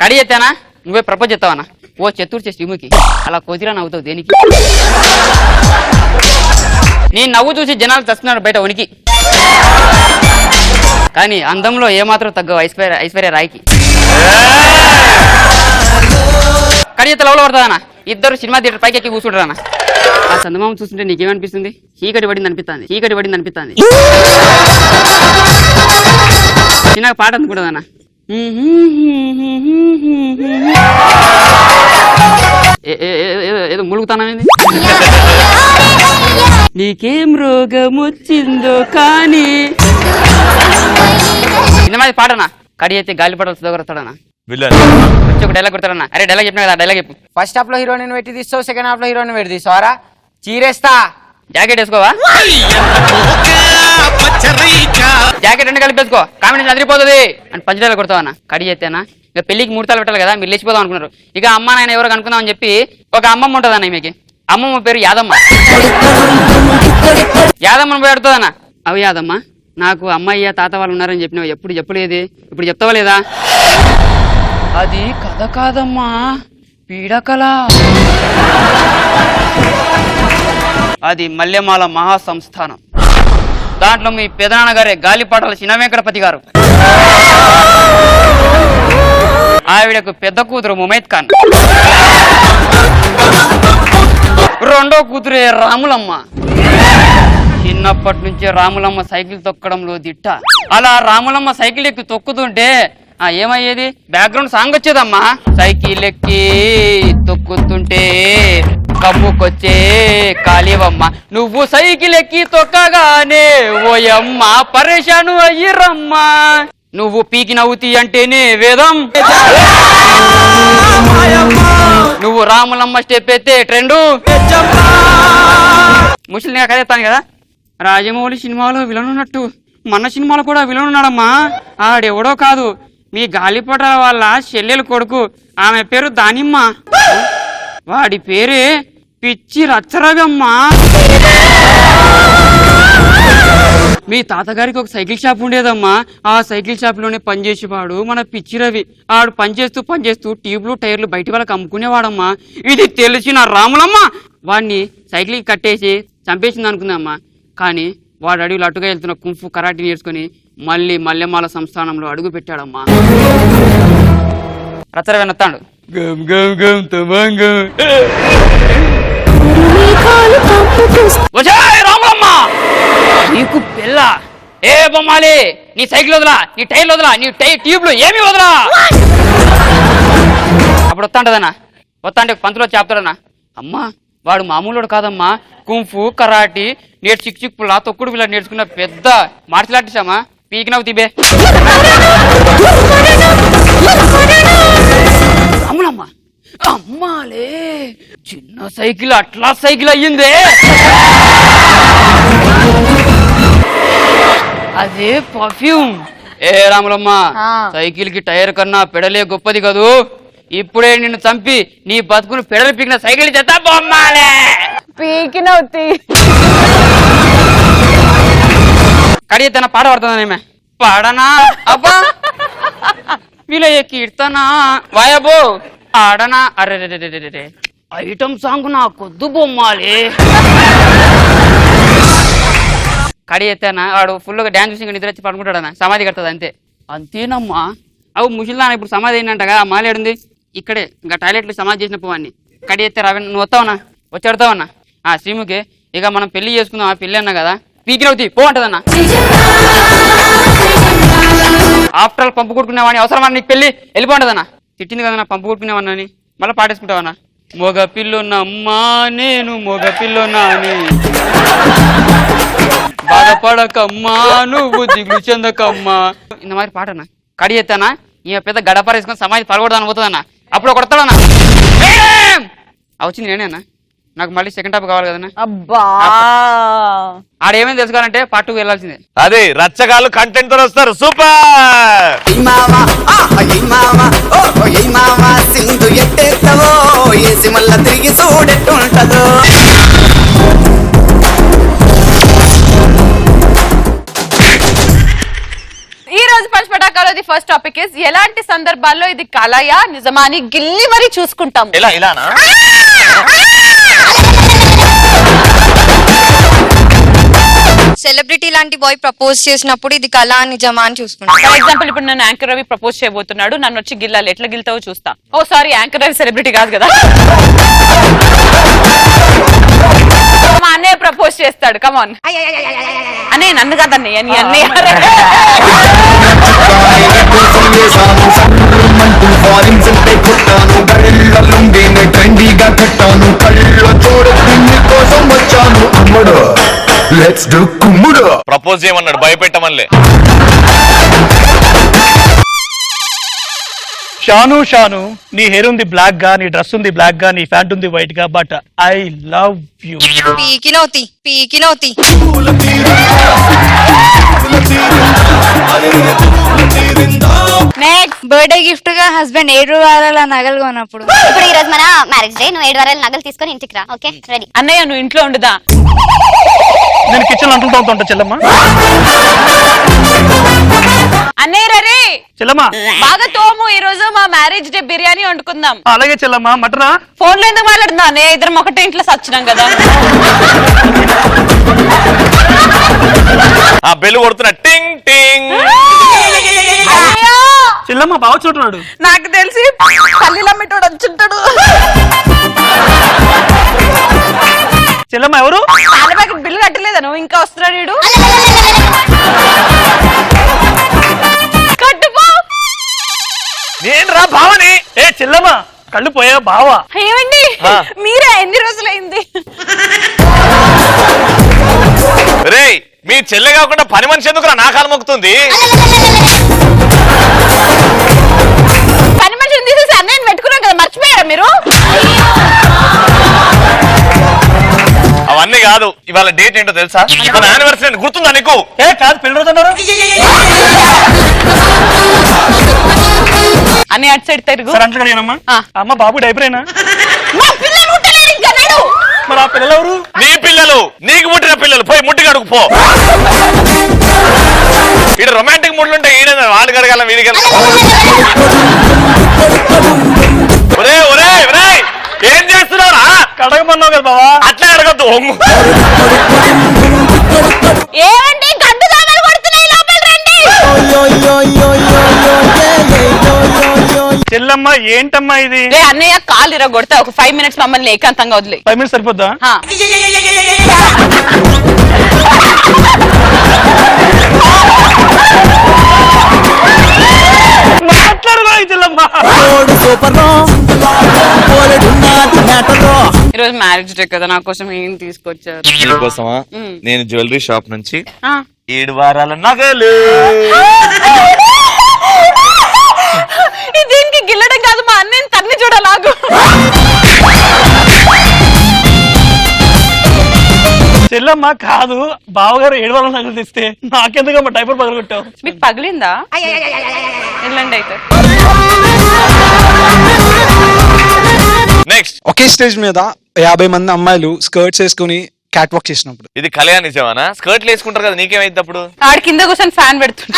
కడి ఎత్తానా నువ్వే ప్రపోజ్ చేస్తావన్నా. ఓ చెత్తూరు చేసి శ్రీముఖి అలా కొద్దిరా నవ్వుతావు దేనికి? నీ నవ్వు చూసి జనాలు చస్తున్నాడు బయట ఉనికి. కానీ అందంలో ఏమాత్రం తగ్గవు ఐశ్వర్య రాయ్కి. కడియత లవ్లో పడుతుందన్నా. ఇద్దరు సినిమా థియేటర్ పైకి ఎక్కి కూర్చుంటారన్న. ఆ చందమామ చూస్తుంటే నీకేమనిపిస్తుంది? చీకటి పడింది అనిపిస్తుంది. చిన్నగా పాట అనుకుంటుందన్న. ఏదో ములుగుతానమేంది? నీకేం రోగం వచ్చిందో కానీ ఇంతమంది పాటనా. కడి అయితే గాలిపడాలి సుధగొడతాడనా. ఒక డైలాగ్ కొడతాడన్నా. అరే డైలాగ్ చెప్పినా కదా, డైలాగ్ చెప్పు. ఫస్ట్ హాఫ్ లో హీరోయిన్ పెట్టి తీస్తావు, సెకండ్ హాఫ్ లో హీరోయిన్ పెట్టి తీస్తావారా? చీరేస్తా. జాకెట్ వేసుకోవా? జాకెట్ రెండు కలిపి వేసుకో, కామెంట్ అదిరిపోతుంది అని పంచడాలు కొడతావన్నా. కడి చేస్తేనా ఇక పెళ్లికి ముహూర్తాలు పెట్టాలి కదా, మీరు లేచిపోదాం అనుకున్నారు. ఇక అమ్మ నాయన ఎవరో కనుక్కుందాం అని చెప్పి ఒక అమ్మమ్మ ఉంటుంది అన్న. ఈమెకి అమ్మమ్మ పేరు యాదమ్మ. యాదమ్మను పోయి అడుగుతుందన్న. అవి యాదమ్మ, నాకు అమ్మయ్య తాత వాళ్ళు ఉన్నారని చెప్పినావు, ఎప్పుడు చెప్పలేదు, ఇప్పుడు చెప్తావా లేదా? అది కథ కాదమ్మా, పీడకల. అది మల్లెమాల మహాసంస్థానం. దాంట్లో మీ పెదనాన్నగారే గాలిపాటల చిన్న వెంకటపతి గారు. ఆవిడకు పెద్ద కూతురు ముమైత్ ఖాన్, రెండో కూతురే రాములమ్మ. చిన్నప్పటి నుంచే రాములమ్మ సైకిల్ తొక్కడంలో దిట్ట. అలా రాములమ్మ సైకిల్ ఎక్కి తొక్కుతుంటే ఏమయ్యేది? బ్యాక్గ్రౌండ్ సాంగ్ వచ్చేదమ్మా. సైకిల్ ఎక్కి తొక్కుతుంటే కమ్ముకొచ్చే కాళీవమ్మ, నువ్వు సైకిల్ ఎక్కి తొక్కగానే ఓయమ్మ పరేషాను అయ్యిరమ్మా, నువ్వు పీకి నవ్వుతీ అంటేనే వేదం, నువ్వు రాములమ్మ స్టెప్ ఎత్తే ట్రెండు. ముసలి నేను కదేస్తాను కదా. రాజమౌళి సినిమాలో విలన్ ఉన్నట్టు మన సినిమాలో కూడా విలన్ ఉన్నాడమ్మా. ఆడెవడో కాదు, మీ గాలిపటాల వాళ్ళ చెల్లెలు కొడుకు. ఆమె పేరు దానిమ్మ, వాడి పేరే పిచ్చి రచ్చరవమ్మా. మీ తాతగారికి ఒక సైకిల్ షాప్ ఉండేదమ్మా. ఆ సైకిల్ షాప్ లోనే పనిచేసేవాడు మన పిచ్చి రవి. ఆడు పనిచేస్తూ ట్యూబ్లు టైర్లు బయట వాళ్ళకి అమ్ముకునేవాడమ్మా. ఇది తెలిసిన రాములమ్మ వాడిని సైకిల్ కట్టేసి చంపేసింది అనుకుందమ్మా. కానీ వాడు అడవిలో అటుగా వెళ్తున్న కుంఫు కరాటీ నేర్చుకుని మళ్ళీ మల్లెమాల సంస్థానంలో అడుగు పెట్టాడమ్మా. రచ్చరవెనొత్తాడు. రాములమ్మ నీకు పిల్ల ఏ బొమ్మాలి, నీ సైకిల్ వదలా, నీ టైర్లు వదలా, నీ ట్యూబ్లు ఏమి వదలా. అప్పుడు వస్తాంటదన్నా. వస్తాంటే పంతులో చెప్తాడన్నా. అమ్మా వాడు మామూలు కాదమ్మా, కుంఫు కరాటీ నేర్చు చిక్కులా తొక్కుడు పిల్ల నేర్చుకున్న పెద్ద మార్షల్ ఆర్టిస్ట్ అమ్మా. పీకినవు తీబే. రాములమ్మ అమ్మాలే చిన్న సైకిల్ అట్లా సైకిల్ అయ్యిందే. అదే పర్ఫ్యూమ్. ఏ రాములమ్మ, సైకిల్ కి టైర్ కన్నా పెడలే గొప్పది కదూ. ఇప్పుడే నిన్ను చంపి నీ బతుకును పెడలు పీకిన సైకిల్ చేత బొమ్మాలే పీకినవుతి. కడియ తన పాట పడుతుందనేమే. పాడనా అబ్బా వీళ్ళ కీర్తనా వాయబో ఆడనా. అరే ఐటమ్ సాంగ్ నా కొద్దు బొమ్మాలి. కడి ఎత్తానా వాడు ఫుల్గా డ్యాన్స్ చూసి నిద్ర వచ్చి పడుకుంటాడన్నా. సమాధి కడుతుంది అంతే. అంతేనమ్మా. అవు ముసలిదాన ఇప్పుడు సమాధి ఏంటంటగా. మాలేడుంది ఇక్కడే, ఇంకా టాయిలెట్లు సమాధి చేసిన పోవాన్ని. కడి ఎత్తే రావే నువ్వు వస్తావన్నా, వచ్చి అడతావన్నా. శ్రీముఖి ఇక మనం పెళ్లి చేసుకుందాం. ఆ పెళ్ళి అన్నా కదా, పీకినవుతి పో అంటదన్న. ఆఫ్టర్ ఆల్ పంపు కొట్టుకునేవాడిని అవసరమా నీకు పెళ్ళి వెళ్ళిపోంటదన్న. తిట్టింది కదన్నా పంపు కొట్టుకునేవాడిని మళ్ళీ పాటేసుకుంటావన్నా. మొగ పిల్లున్నమ్మా నేను మొగ పిల్లున్నాని బాధపడకమ్మా నువ్వు దిగులు చెందకమ్మా ఇంత మరి పాటనా కడి ఎత్తానా ఈ పెద్ద గడపర వేసుకొని సమాజం పడకూడదని పోతుందన్న. అప్పుడు కొడతాడన్నా వచ్చింది నేనే అన్న. నాకు మళ్ళీ సెకండ్ హాఫ్ కావాలి కదన్నా. అబ్బా ఆడేమైంది తెలుసుకోవాలంటే పార్ట్ 2 వెళ్ళాల్సిందే. అదే రచ్చగాళ్ళు కంటెంట్ తో వస్తారు. సూపర్ సింధు ఎట్టేస్తావో ఏసి మళ్ళా తిరిగి చూడెట్టుంటదో. ఈ రోజు పంచ్ పటాకాలో ఫస్ట్ టాపిక్ ఇస్ ఎలాంటి సందర్భాల్లో ఇది కలయా నిజమా అని గిల్లి మరి చూసుకుంటాం. ఇలానా సెలబ్రిటీ లాంటి బాయ్ ప్రపోజ్ చేసినప్పుడు ఇది కళ నిజమా అని చూసుకుంటాం. ఫర్ ఎగ్జాంపుల్ ఇప్పుడు నన్ను యాంకర్ రవి ప్రపోజ్ చేయబోతున్నాడు, నన్ను వచ్చి గిల్లాలి, ఎట్లా గిల్తావో చూస్తా. ఓ సారీ యాంకర్ రవి సెలబ్రిటీ కాదు కదా. మా అన్నయ్య ప్రపోజ్ చేస్తాడు, కమాన్ అన్నయ్య నన్ను కాదన్నయ్య నీ అన్నయ్య. ప్రపోజ్ చేయమన్నాడు భయపెట్టమనిలే. షాను షాను నీ హెయిర్ ఉంది బ్లాక్ గా, నీ డ్రెస్ ఉంది బ్లాక్ గా, నీ ప్యాంట్ ఉంది వైట్ గా, బట్ ఐ లవ్ యూ. పీకినవుతి నెక్స్ట్ బర్త్డే గిఫ్ట్ గా హస్బెండ్ 7 వారాల నగలు కొన్నప్పుడు. ఇప్పుడు ఈ రోజు మన మ్యారేజ్ డే, నువ్వు 7 వారాల నగలు తీసుకొని ఇంటికి రా. Okay ready. అన్నయ్య నువ్వు ఇంట్లో ఉండుదా? నేను కిచెన్ అంటులతో ఉంటా చెల్లమ్మ. అన్నయ్య రే చెల్లమ్మ బాగా తోము, ఈ రోజు మా మ్యారేజ్ డే బిర్యానీ వండుకుందాం. అలాగే చెల్లమ్మ. మటనా? ఫోన్ లో ఎందుకు మాట్లాడుతున్నా అన్నయ్య, ఇద్దరం ఒకటే ఇంట్లో సచ్చినాం కదా. ఆ బెల్ కొడుతున్నా టింగ్ టింగ్. చెల్లమ్మ బావ చూడున్నాడు. నాకు తెలిసి పల్లీలు అమ్మేటోడు వచ్చుంటాడు. చెల్లమ్మ ఎవరు? పాలపాకి బిల్లు కట్టలేదా నువ్వు? ఇంకా వస్తున్నాడు వీడు. కట్టుపో. నేను రా భావని. ఏ చెల్లమ్మ కళ్ళు పోయా బావా. ఏమండి మీరే ఎన్ని రోజులైంది? రే మీ చెల్లె కాకుండా పని మనిషి ఎందుకు నా కాలు మొక్కుతుంది? పని మనిషిని తీసేసి అన్నయ్యని పెట్టుకున్నాం కదా, మర్చిపోయారా మీరు? అవన్నీ కాదు, ఇవాళ డేట్ ఏంటో తెలుసా? మన యానివర్సరీ గుర్తుందా నీకు? ఏ కాదు పెళ్లి రోజు అన్నారు. అన్ని అటు సైడ్ తిరుగు. అంటలేనమ్మా. అమ్మ బాబు డైపరేనా? మరి ఆ పిల్లలు ఎవరు? నీ పిల్లలు, నీకు పుట్టిన పిల్లలు. పోయి ముట్టి కడుగు పో. ఇక్కడ రొమాంటిక్ మూడ్లు ఉంటాయి, ఈయన వాడు కడగాల వీడికి. ఒరే ఒరే ఒరే ఏం చేస్తున్నారా? కడగమన్నావు కదా బావా. అట్లా అడగద్దు. ఏమండి గడ్డు దామలు కొడుతున్నాయి, లోపల రండి. చెల్లమ్మ ఏంటమ్మా ఇది? అన్నయ్య కాలు ఇరగొడతా. ఒక 5 minutes మమ్మల్ని ఏకాంతంగా వదిలే. 5 minutes సరిపోద్దా? ఈరోజు మ్యారేజ్ డే కదా, నా కోసం ఏం తీసుకొచ్చారు? నీకోసమా? నేను జ్యువెలరీ షాప్ నుంచి 7 వారాల నగలు. దీనికి గిల్లడం కాదు, మా అన్నయ్యని తన్ని చూడలాగు. చెల్లమ్మ కాదు, బావగారు 7 వారాల నగలు తెస్తే నాకెందుకమ్మా డైపర్ పగలగొట్టావు? మీకు పగిలిందా? వెళ్ళండి అయితే. నెక్స్ట్ ఒకే స్టేజ్ మీద 50 మంది అమ్మాయిలు స్కర్ట్స్ వేసుకుని క్యాట్ వాక్ చేసినప్పుడు. ఇది కళ్యాణ నిజమేనా? స్కర్ట్లు వేసుకుంటారు కదా, నీకేమైంది అప్పుడు? ఆడ కింద కూర్చొని ఫ్యాన్ పెడుతుంది.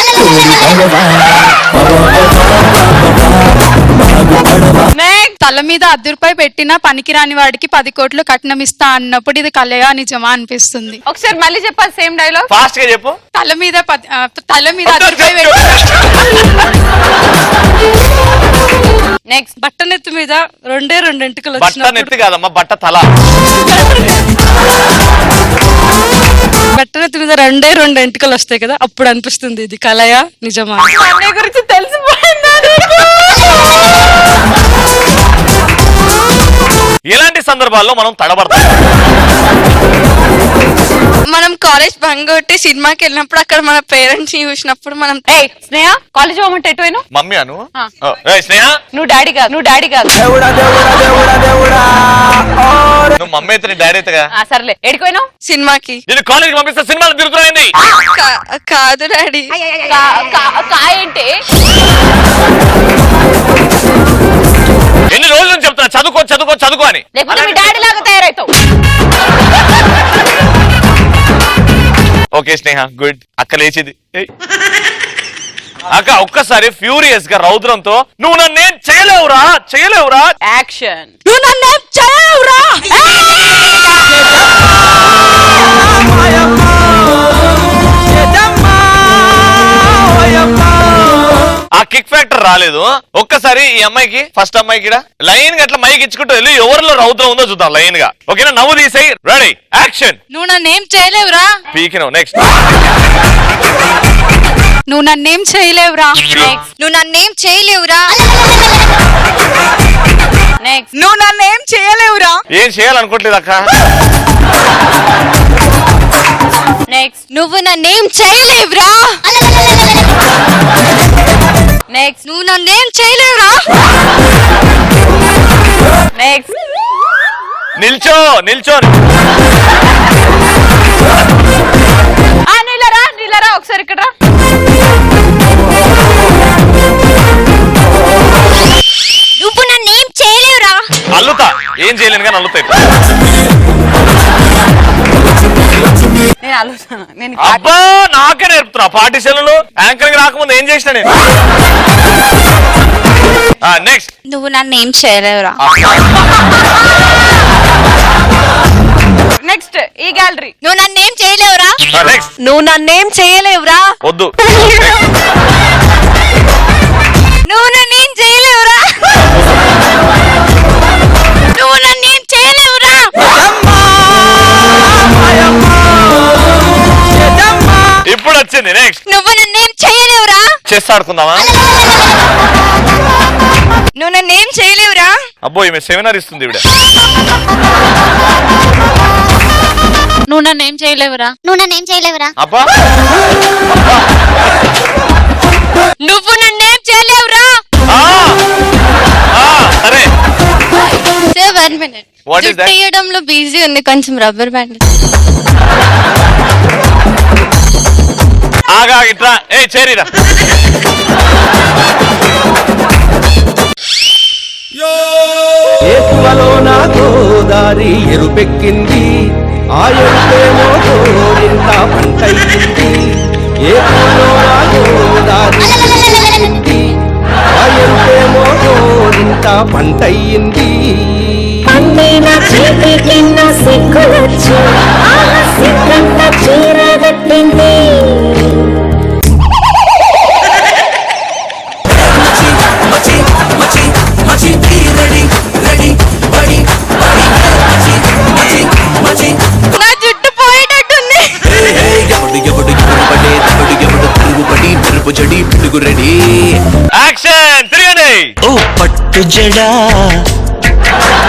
తల మీద ₹10 పెట్టిన పనికిరాని వాడికి 10 కోట్లు కట్నం ఇస్తా అన్నప్పుడు ఇది కలయా నిజమా అనిపిస్తుంది. ఒకసారి మళ్ళీ చెప్పాలి సేమ్ డైలాగ్. ఫాస్ట్ గా చెప్పు. తల మీద ₹10 నెక్స్ట్ బట్ట నెత్తి మీద 2 ఎంటుకలు బట్ట నెత్తి కాదమ్మా, బట్ట తల. బట్టనెత్తి మీద రెండే రెండు ఎంటుకలు వస్తాయి కదా, అప్పుడు అనిపిస్తుంది ఇది కలయా నిజమా. అన్నయ్య గురించి తెలిసిపోయిందా నీకు? ఇలాంటి సందర్భాల్లో మనం తడబడతాం. మనం కాలేజ్ బంగ్ కొట్టి సినిమాకి వెళ్ళినప్పుడు అక్కడ మన పేరెంట్స్ చూసినప్పుడు మనం స్నేహ కాలేజ్ పోమంటే ఎటు పోయినావు? మమ్మీ అను స్నేహ నువ్వు డాడీ కాదు, నువ్వు డాడీ కాదు. నువ్వు మమ్మీ అయితే నీ డాడీ అయితేగా. సర్లే ఎడిపోయినావు? సినిమాకి. నేను కాలేజ్కి పంపిస్తే సినిమాలు తిరుగుతున్నాయండి. కాదు డాడీ. ఏంటి ఎన్ని రోజుల నుంచి చెప్తున్నా చదువుకో చదువుకో చదువుకో అని. లేకపోతే మీ డాడీ లాగా తయారవుతావు. ఓకే స్నేహ గుడ్. అక్క లేచిది. అక్క ఒక్కసారి ఫ్యూరియస్ గా రౌద్రంతో నువ్వు నన్నేం చేయలేవురా చేయలేవురా. యాక్షన్. నువ్వు నన్నేం చేయలేవురా. ఆ కిక్ ఫ్యాక్టర్ రాలేదు. ఒక్కసారి ఈ అమ్మాయికి ఫస్ట్ అమ్మాయికి లైన్ గా అట్లా మైక్ ఇచ్చుకుంటూ వెళ్ళి ఎవరిలో రౌద్రం ఉందో చూద్దాం లైన్ గా. ఓకేనా? నవ్వు తీసేయి. Ready action. నువ్వు నన్నేం చేయలేవురా. పీకినవు. నెక్స్ట్. నువ్వు నన్నేం చేయలేవురా. నువ్వు నన్నేం చేయలేవురా. నెక్స్ట్. నువ్వు నన్నేం చేయలేవురా. ఏం చేయాలనుకోవట్లేదు అక్క. నెక్స్ట్. నువ్వు నన్నేం చేయలేవురా. నెక్స్ట్. నువ్వు నన్నేం చేయలేవురా. నెక్స్ట్. నిల్చో నిల్చో. నీలరా నీలరా ఒకసారి ఇక్కడ. నువ్వు నన్నేం చేయలేవురా. అల్లుతా. ఏం చేయలేను కానీ అల్లుతాయి. నేను ఆలోచన నేను అబ్బా నాకే నేర్పుతున్నా పాఠశాలలో యాంకరింగ్ రాకముందు ఏం చేసిన నేను. నెక్స్ట్. నువ్వు నన్నేం చేయలేవురా. నెక్స్ట్ ఈ గ్యాలరీ. నువ్వు నన్నేం చేయలేవురా. నెక్స్ట్. నువ్వు నన్నేం చేయలేవురా. వద్దు. నువ్వు నన్నేం చేయలేవురా. నువ్వు నన్నేం చేయలేవురా. ఇప్పుడు వచ్చింది. నెక్స్ట్. నువ్వు నన్నేం చేయలేవురా. చెస్ ఆడుకుందామా? నువ్వు నన్నేం చేయలేవురా. అబ్బో ఈమె సెమినార్ ఇస్తుంది ఇవిడ. నువ్వు నన్నేం చేయలేవురా. నువ్వు నన్నేం చేయలేవురా. అబ్బా నువ్వు నన్నేం చేయలేవురా. సరే. Sir 1 minute. What is that? తీయడంలో బిజీ ఉంది కొంచెం రబ్బర్ బ్యాండ్. ఆగా ఇట్రా. ఏ చేరిరా. ఏకువలో నా గోదారి ఎరుపెక్కింది, ఆ ఎరుపేమో గోరింత పంటయింది. ఏకువలో నా గోదారి ఎరుపెక్కింది, ఆ ఎరుపేమో గోరింత పంటయింది. పండిన చేతి కింద సిగ్గులొచ్చి ఆ సిగ్గంత చీరగట్టింది. నా జుట్టు పోయేటట్టుంది. యాక్షన్. తిరగండి. ఓ పట్టు జడా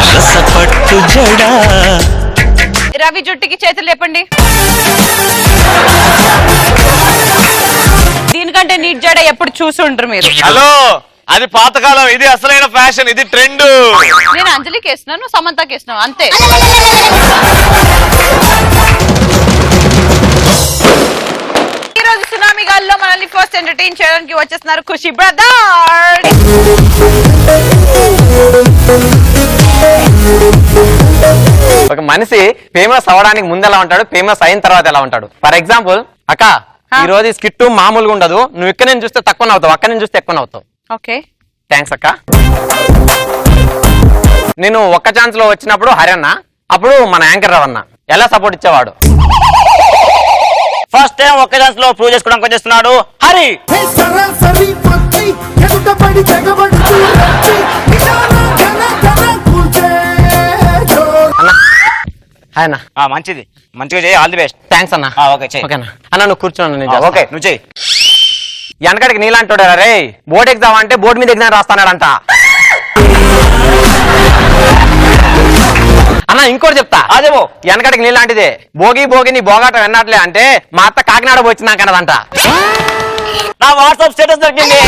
రస పట్టు జడా. రవి జుట్టుకి చేతులు లేపండి. దీనికంటే నీట్ జడ ఎప్పుడు చూసుంటారు మీరు. హలో అది పాతకాలం, ఇది అసలైన ఫ్యాషన్, ఇది ట్రెండ్. నేను అంజలికి వేస్తున్నాను, సమంతకి వేస్తున్నాను అంతే. ఈ రోజు సునామీ గాల్లో మనల్ని ఫస్ట్ ఎంటర్టైన్ చేయడానికి వచ్చేస్తున్నారు ఖుషి బ్రదర్. ఒక మనిషి ఫేమస్ అవడానికి ముందు ఎలా ఉంటాడు, ఫేమస్ అయిన తర్వాత ఎలా ఉంటాడు. ఫర్ ఎగ్జాంపుల్ అక్క ఈ రోజు స్కిట్ మామూలుగా ఉండదు. నువ్వు ఇక్కడ నుంచి చూస్తే తక్కువ నవ్వుతావు, అక్కడ నుంచి చూస్తే ఎక్కువ నవ్వుతావు. ఓకే థ్యాంక్స్ అక్క. నేను ఒక్క ఛాన్స్ లో వచ్చినప్పుడు హరన్న, అప్పుడు మన యాంకర్ రవన్న ఎలా సపోర్ట్ ఇచ్చేవాడు. ఫస్ట్ టైం ఒక్క ఛాన్స్ లో ప్రూవ్ చేసుకోవడానికి వచ్చేస్తున్నాడు హరి. హాయ్ అన్న. మంచిది, మంచిగా చేయి, ఆల్ ది బెస్ట్. థ్యాంక్స్ అన్న. ఓకే చెయ్యి. ఓకేనా అన్న, నువ్వు కూర్చోను. ఓకే నువ్వు చెయ్యి. వెనకడికి నీలాంటి రే బోర్డు ఎగ్జామ్ అంటే బోర్డు మీద ఎగ్జామ్ రాస్తానంట అన్న. ఇంకోటి చెప్తా, అదేమో వెనకడికి నీలాంటిదే. భోగి నీ భోగాటం విన్నట్లే అంటే మా అత్త కాకినాడ వచ్చినాకనదంట. నా వాట్సాప్ స్టేటస్ దొరికింది.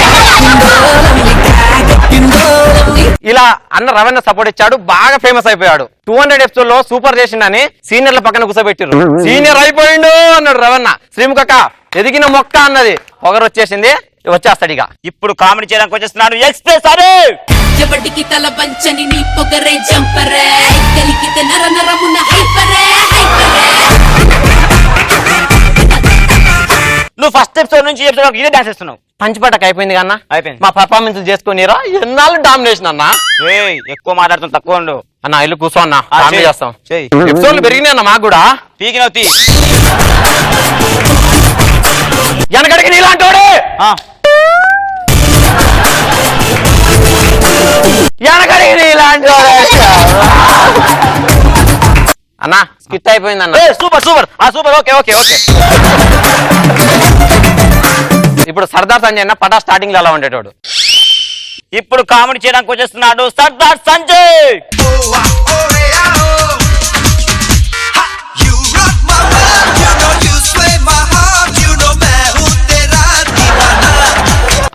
ఇలా అన్న రవణ సపోర్ట్ ఇచ్చాడు, బాగా ఫేమస్ అయిపోయాడు. 200 ఎపిసోడ్ లో సూపర్ చేసిండని సీనియర్ల పక్కన కూర్చోబెట్టారు. సీనియర్ అయిపోయిండు అన్నాడు రవణ. శ్రీముఖక్క ఎదిగిన మొక్క అన్నది, పొగరు వచ్చేసింది, వచ్చేస్తాడు ఇక. ఇప్పుడు కామెడీ చేయడానికి వచ్చేస్తున్నాడు ఎక్స్ప్రెస్. అరే ఎవడికి తల వంచని నీ పొగరే జంపరే కలిగితే నర నరమున హైపరే నువ్వు ఫస్ట్ ఎపిసోడ్ నుంచి ఎపిసోడ్ ఇదే డాన్స్ చేస్తున్నావు. పంచిపట్టకు అయిపోయింది కన్నా, అయిపోయింది. మా పర్ఫార్మెన్స్ చేసుకునిరా ఎన్నాళ్ళు డామినేషన్ అన్న. ఎక్కువ మాట్లాడుతున్నా, తక్కువ ఉండు అన్న. ఇల్లు కూర్చో అన్న, కామెడీ చేస్తాం. చెయ్యి. ఎపిసోడ్లు పెరిగినాయి అన్న మాకు కూడా. పీకినవు తీ. వెనకడికి నీలాంటోడే వెనకడికి నీలాంటోడే అన్న. స్కిట్ అయిపోయింది అన్న. Super super super. Okay okay okay. ఇప్పుడు సర్దార్ సంజయ్ అన్న పటా స్టార్టింగ్ లో ఎలా ఉండేటోడు. ఇప్పుడు కామెడీ చేయడానికి వచ్చేస్తున్నాడు సర్దార్ సంజయ్.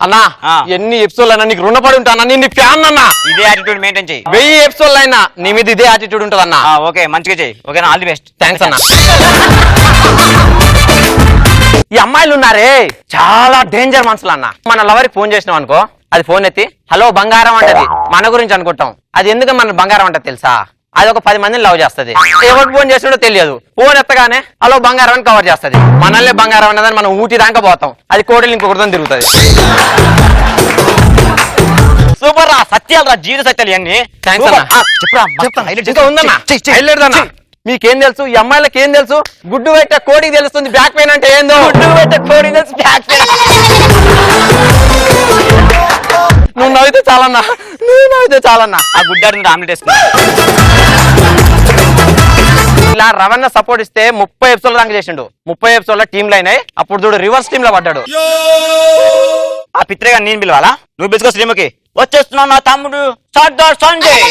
అన్నా ఎన్ని ఎపిసోడ్ అయినా నీకు రుణపడి ఉంటానా, నీ ఫ్యాన్ అన్నా. ఇదే యాటిట్యూడ్ మెయింటైన్ చేయి. 1000 ఎపిసోడ్ అయినా నీ మీద ఇదే యాటిట్యూడ్ ఉంటుంది అన్న. ఓకే మంచిగా చేయి. ఓకేనా, ఆల్ ది బెస్ట్. థ్యాంక్స్ అన్న. ఈ అమ్మాయిలు ఉన్నారే చాలా డేంజర్ మనుషులు అన్న. మన లవర్కి ఫోన్ చేసినాం అనుకో, అది ఫోన్ ఎత్తి హలో బంగారం అంటది. మన గురించి అనుకుంటాం, అది ఎందుకు మన బంగారం అంటది తెలుసా? అది ఒక 10 మందిని లవ్ చేస్తుంది. ఎవరికి ఫోన్ చేసినో తెలియదు. ఫోన్ ఎత్తగానే హలో బంగారం అని కవర్ చేస్తుంది. మనల్ని బంగారం అన్నదని మనం ఊటి దాకా పోతాం, అది కోడలు ఇంకొకరితో తిరుగుతుంది. సూపర్ రా, సత్యాలు రా, జీవిత సత్యాలు ఇవన్నీ. థ్యాంక్స్ అన్న. ఇంకా ఉందన్నా, మీకేం తెలుసు? ఈ అమ్మాయిలకు ఏం తెలుసు? గుడ్డు పెట్టే కోడికి తెలుస్తుంది బ్యాక్ పెయిన్ అంటే ఏందో. గుడ్డు పెట్టే కోడికి తెలుసు బ్యాక్ పెయిన్. నువ్వు నవ్వితే చాలన్నా, నువ్వు నవ్వితే చాలన్నా. ఆ గుడ్డాడిని ఆమ్లెట్ వేసుకున్నా. ఇలా రవణ సపోర్ట్ ఇస్తే 30 ఎపిసోడ్ దాకా చేసిండు. 30 ఎపిసోడ్ లో టీంలు అయినాయి. అప్పుడు చూడు రివర్స్ టీమ్ లో పడ్డాడు. ఆ పిత్రేగా నేను పిలవాలా? నువ్వు పిలుచుకో శ్రీముఖి. వచ్చేస్తున్నావు నా తమ్ముడు సర్దార్ సంజయ్.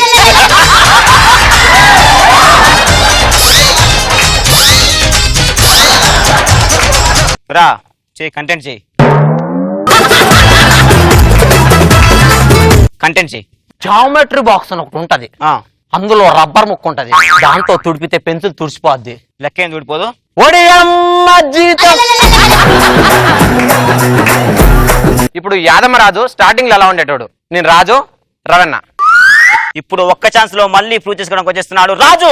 రా చెయ్యి, కంటెంట్ చెయ్యి, కంటెంట్ చెయ్యి. జామెట్రీ బాక్స్ అని ఒకటి ఉంటది, అందులో రబ్బర్ ముక్క ఉంటది. దాంతో తుడిపితే పెన్సిల్ తుడిచిపోద్ది. లెక్క ఏం తుడిపోదు. ఇప్పుడు యాదమ్మ రాజు స్టార్టింగ్ లో ఎలా ఉండేటోడు, నేను రాజు రవణ. ఇప్పుడు ఒక్క ఛాన్స్ లో మళ్ళీ ప్రూవ్ చేసుకోవడానికి వచ్చేస్తున్నాడు రాజు.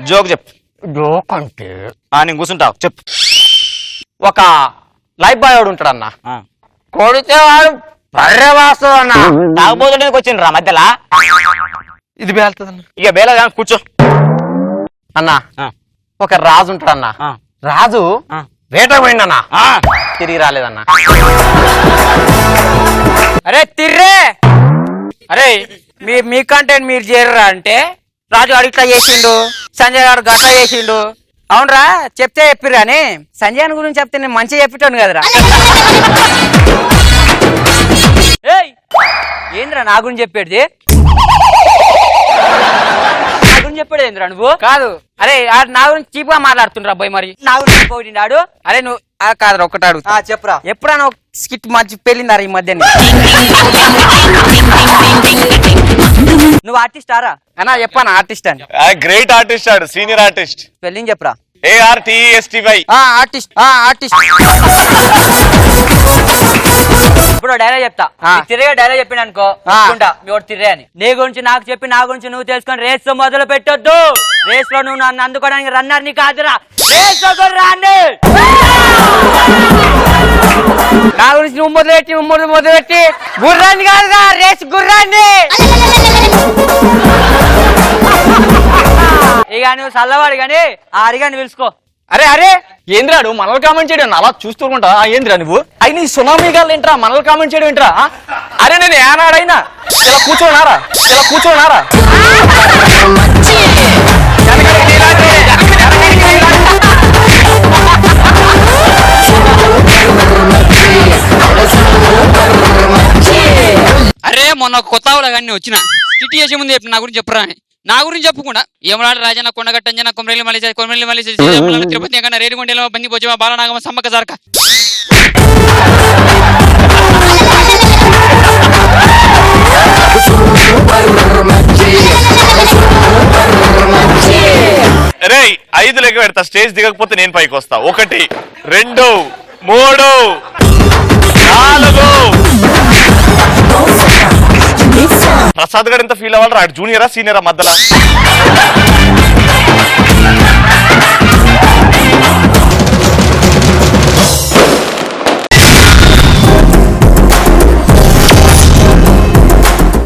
జోక్ చెప్పు. జోక్ అంటే నేను కూర్చుంటావు, చెప్పు. ఒక లైఫ్ బాయ్ వాడు ఉంటాడు అన్న, కొడితే వాడు పర్యవాసం అన్న. తాగబోతుండేందుకు వచ్చిండ్రు రా మధ్యలో. ఇది బేలుతుందన్న. ఇక బేల కూర్చో అన్న. ఒక రాజు ఉంటాడు అన్న, రాజు వేటకు పోయిందన్నా, తిరిగి రాలేదన్నా. అరే తిర్రే, అరే మీ కంటెంట్ మీరు చేరరా అంటే రాజు గారు ఇట్లా చేసిండు, సంజయ్ గారు గట్లా చేసిండు. అవునరా చెప్తే చెప్పిర్రు అని సంజయ్ గురించి చెప్తే నేను మంచిగా చెప్పిటాను కదరా. ఏయ్ ఏంద్రా నా గురించి చెప్పేది? నా గురించి చెప్పాడు ఏంద్రా నువ్వు? కాదు అరే నా గురించి చీప్ గా మాట్లాడుతుండ్రా అబ్బాయి. మరి నా గురించి పోయిండాడు. అరే నువ్వు కాదురా ఒక్కటి అడుగు చెప్పురా. ఎప్పుడైనా ఒక స్కిట్ మంచి పెళ్ళిందారా ఈ మధ్య? నువ్వు ఆర్టిస్టారా అన్నా? చెప్పాను ఆర్టిస్ట్ అని. గ్రేట్ ఆర్టిస్ట్ ఆడు, సీనియర్ ఆర్టిస్ట్. స్పెల్లింగ్ చెప్పరా. ARTESTY. Artist artist. ఇప్పుడు డైలాగ్ చెప్తా, తిరిగే డైలాగ్ చెప్పిన అనుకో మీ వాడు తిర్రే అని. నీ గురించి నాకు చెప్పి నా గురించి నువ్వు తెలుసుకొని రేస్ మొదలు పెట్టొద్దు. రేస్ లో నువ్వు నన్ను అందుకోవడానికి రన్నర్ ని కాదురా, రేస్ రాండి. నా గురించి నువ్వు మొదలుపెట్టి గుర్రాన్ని కాదుగా, రేస్ గుర్రాన్ని. ఇక నువ్వు చల్లవాడు కానీ ఆ అరిగాన్ని పిలుచుకో. అరే అరే ఏంద్రాడు మనల్ని కామెంట్ చేయడం అలా చూస్తుంటా? ఏంద్రా నువ్వు? అయి నీ సునామీ గారు ఏంట్రా మనల్ని కామెంట్ చేయడం ఏంట్రా? అరే నేను ఏనాడైనా ఇలా కూర్చోనారా ఇలా కూర్చోనారా అరే మొన్న కొత్త కానీ వచ్చిన స్కిట్ చేసే ముందు చెప్పిన నా గురించి చెప్పరా అని నా గురించి చెప్పకుండా ఏమన్నాడు రాజన్న కొండగట్టంజన కొమరేలి మల్లి తిరుపతి ఎక్కడ రేణిగుండెలో బంది పోచమా బాలనాగమ సమ్మక్క సారక రే 5 లెక్క పెడతా స్టేజ్ దిగకపోతే నేను పైకి వస్తా 1 2 3 4 ప్రసాద్ గారు ఎంత ఫీల్ అవ్వాలి జూనియరా సీనియరా మధ్యలో